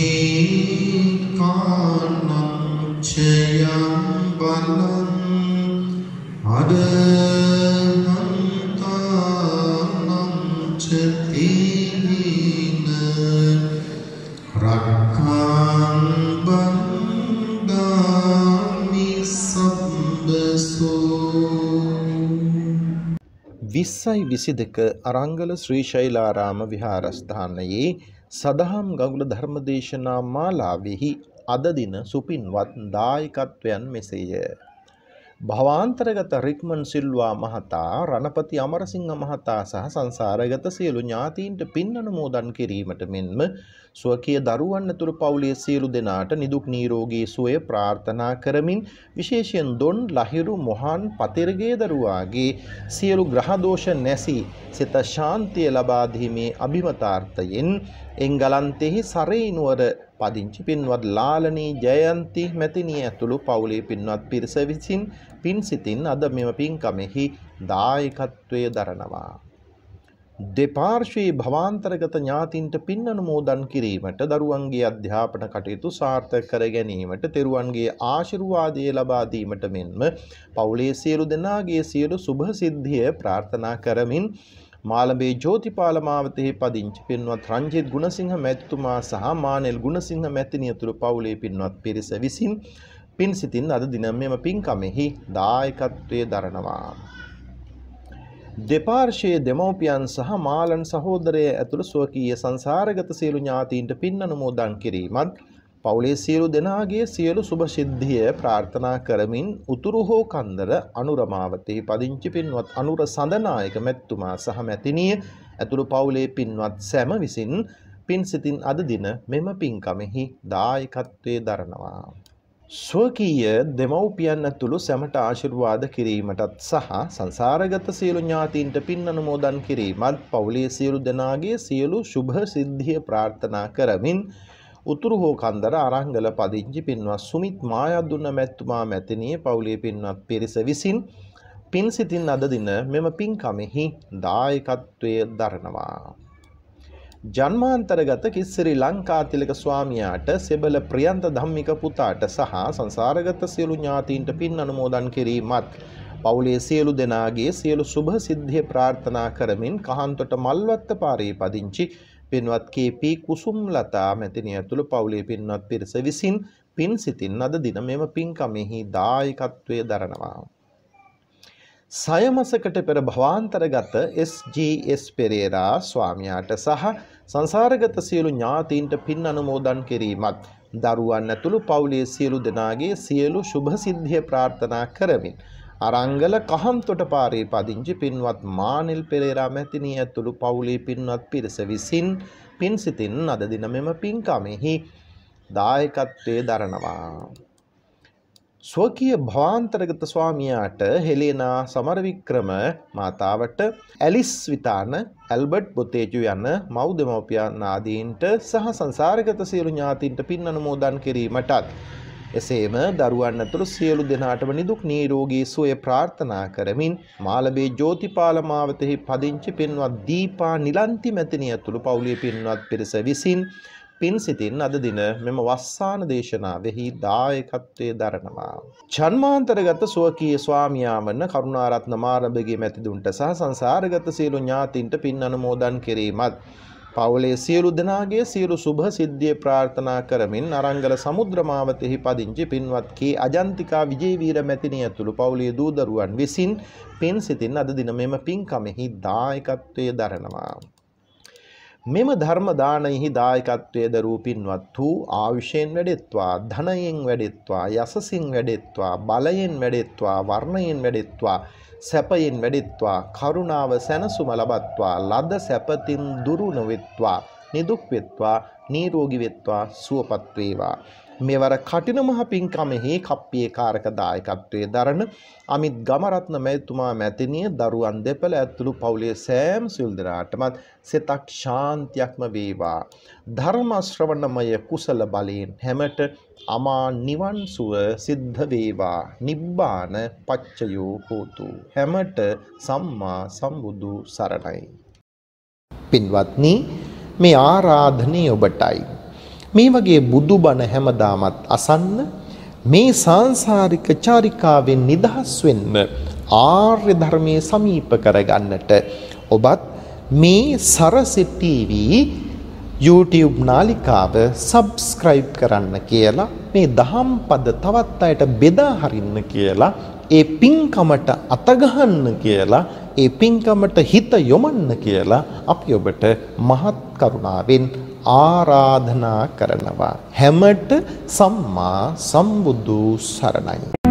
ඒකානං චයං බලං අරහන්තානං චතීන රක්ඛං බන්දාමි සබ්බසෝ 2022 අරංගල ශ්‍රී ශෛලාරාම විහාරස්ථානයේ සදහම් ගඟුල ධර්මදේශනා මාලාවෙහි අද දින සුපින්වත් දායකත්වයන් මෙසේය. භවාන්තරගත රික්මන් සිල්වා මහතා, රණපති අමරසිංහ මහතා සහ සංසාරගත සියලු ඥාතීන්ට පින් අනුමෝදන් කිරීමට මෙන්ම ස්වකීය දරුවන් ඇතුළු පවුලේ සියලු දෙනාට නිදුක් නිරෝගී සුවය ප්‍රාර්ථනා කරමින් විශේෂයෙන් දොන් ලහිරු මොහන් පතිරගේ දරුවාගේ සියලු ග්‍රහ දෝෂ නැසී සිත ශාන්තිය ලබා දීමේ අභිමතාර්ථයෙන් එංගලන්තෙහි සරේ නුවර පදිංචි පින්වත් ලාලනී ජයන්ති මැතිණිය ඇතුළු පවුලේ පින්වත් පිරිස විසින් පින් සිතින් අද මෙම පින්කමෙහි දායකත්වය දරනවා. දෙපාර්ශ්වයේ භවාන්තරගත ඥාතින්ට පින් අනුමෝදන් කිරීමට, දරුවන්ගේ අධ්‍යාපන කටයුතු සාර්ථක කර ගැනීමට, තෙරුවන්ගේ ආශිර්වාදය ලබා දීමට මෙන්ම පවුලේ සියලු දෙනාගේ සියලු සුභ සිද්ධිය ප්‍රාර්ථනා කරමින් මාළඹේ ජෝතිපාල මාවතෙහි පදිංචි පින්වත් රංජිත් ගුණසිංහ මැතිතුමා සහ මානෙල් ගුණසිංහ මැතිණිය ඇතුළු පවුලේ පින්වත් පිරිස විසින් පින් සිතින් අද දින මෙම පින්කමෙහි දායකත්වයේ දරනවා. දෙපාර්ශ්වයේ දෙමව්පියන් සහ මාලන් සහෝදරය ඇතුළු ස්වකීය සංසාරගත සියලු ඥාතීන්ට පින් අනුමෝදන් කිරීමත්, පවුලේ සියලු දෙනාගේ සියලු සුභ සිද්ධිය ප්‍රාර්ථනා කරමින් උතුරු හෝ කන්දර අනුරමාවතෙහි පදිංචි පින්වත් අනුර සඳනායක මැතිතුමා සහ මැතිණිය ඇතුළු පවුලේ පින්වත් සැම විසින් පින් සිතින් අද දින මෙම පින්කමෙහි දායකත්වයේ දරනවා. ස්වකීය දෙමව්පියන් ඇතුළු සැමට ආශිර්වාද කිරීමටත් සහ සංසාරගත සියලු ඥාතීන්ට පින් අනුමෝදන් කිරීමත්, පවුලේ සියලු දෙනාගේ සියලු ශුභ සිද්ධිය ප්‍රාර්ථනා කරමින් උතුරු හෝ කන්දර අරංගල පදිංචි පින්වත් සුමිත් මායදුන්න මැතිතුමා මැතිණිය පවුලේ පින්වත් පිරිස විසින් පින් සිතින් අද දින මෙම පින්කමෙහි දායකත්වයේ දරනවා. ජන්මාන්තරගත කිස්සරි ලංකාතිලක ස්වාමියාට, සෙබළ ප්‍රියන්ත ධම්මික පුතාට සහ සංසාරගත සියලු ඥාතීන්ට පින් අනුමෝදන් කිරීමත්, පවුලේ සියලු දෙනාගේ සියලු සුභ සිද්ධිය ප්‍රාර්ථනා කරමින් කහන්තොට මල්වත්ත පාරේ පදිංචි පින්වත් කේ.පී. කුසුම්ලතා මැතිණිය ඇතුළු පවුලේ පින්වත් පිරිස විසින් පින් සිතින් අද දින මෙම පින්කමෙහි දායකත්වයේ දරනවා. සයමසකට පෙර භවාන්තරගත එස්.ජී.එස්. පෙරේරා ස්වාමියාට සහ සංසාරගත සියලු ඥාතීන්ට පින් අනුමෝදන් කිරීමත්, දරුවන් ඇතුළු පවුලේ සියලු දෙනාගේ සියලු ශුභ සිද්ධිය ප්‍රාර්ථනා කරමින් අරංගල කහන්තොට පාරේ පදිංචි පින්වත් මානෙල් පෙරේරා මැතිණිය ඇතුළු පවුලේ පින්වත් පිරිස විසින් පින් සිතින් අද දින මෙම පින්කමෙහි දායකත්වයේ දරනවා. ස්වකීය භවාන්තරගත ස්වාමියාට හෙලේනා සමරවික්‍රම මාතාවට, ඇලිස් විතාන, ඇල්බර්ට් බොතේජු යන මව් දෙමව්පියන් ආදීන්ට සහ සංසාරගත සියලු ඥාතීන්ට පින් අනුමෝදන් කිරීමටත්, එසේම දරුවන් ඇතුළු සියලු දෙනාටම නිදුක් නිරෝගී සුවය ප්‍රාර්ථනා කරමින් මාළඹේ ජෝතිපාල මාවතෙහි පදිංචි පින්වත් දීපා නිලන්ති මැතිණිය ඇතුළු පවුලේ පින්වත් පිරිස විසින් පින් සිතින් අද දින මෙම වස්සාන දේශනාවෙහි දායකත්වයේ දරනවා. ජන්මාන්තරගත ස්වකීය ස්වාමියා වන කරුණාරත්න මාරඹගේ මැතිදුන්ට සහ සංසාරගත සියලු ඥාතීන්ට පින් අනුමෝදන් කිරීමත්, පවුලේ සියලු දෙනාගේ සියලු සුභ සිද්ධිය ප්‍රාර්ථනා කරමින් අරංගල සමුද්‍රමාවතෙහි පදිංචි පින්වත් කේ අජන්තිකා විජේවීර මැතිණිය ඇතුළු පවුලේ දූ දරුවන් විසින් පින් සිතින් අද දින මෙම පින්කමෙහි දායකත්වයේ දරනවා. මෙම ධර්ම දානයෙහි දායකත්වයේ දරූ පින්වත් වූ ආයුෂයෙන් වැඩෙත්වා, ධනයෙන් වැඩෙත්වා, යසසින් වැඩෙත්වා, බලයෙන් වැඩෙත්වා, වර්ණයෙන් වැඩෙත්වා, සැපයෙන් වැඩෙත්වා, කරුණාව සැනසුම ලබත්වා, ලද සැපතින් දුරු නොවෙත්වා, නිදුක් වෙත්වා, නිරෝගී වෙත්වා, සුවපත් වේවා. මෙවර කටින මහ පින්කමෙහි කප්පියේ කාරක දායකත්වයේ දරන අමිත් ගමරත්න මැතිතුමා මැතිණිය, දරුවන් දෙපළ ඇතුළු පවුලේ සෑම සියලු දෙනාටමත් සිතක් ශාන්තියක්ම වේවා. ධර්ම ශ්‍රවණමය කුසල බලයෙන් හැමට අමා නිවන් සුව සිද්ධ වේවා. නිබ්බාන පච්චයෝ හෝතු. හැමට සම්මා සම්බුදු සරණයි. පින්වත්නි, මේ ආරාධනීය ඔබටයි. මේ වගේ බුදුබණ හැමදාමත් අසන්න, මේ සාංශාරික චාරිකාවෙන් නිදහස් වෙන්න, ආර්ය ධර්මයේ සමීප කරගන්නට ඔබත් මේ සරසි TV YouTube නාලිකාව subscribe කරන්න කියලා, මේ දහම් පද තවත් අයට බෙදා හරින්න කියලා, ඒ පින්කමට අතගහන්න කියලා, ඒ පින්කමට හිත යොමන්න කියලා අපි ඔබට මහත් කරුණාවෙන් ආරාධනා කරනවා. හැමට සම්මා සම්බුදු සරණයි.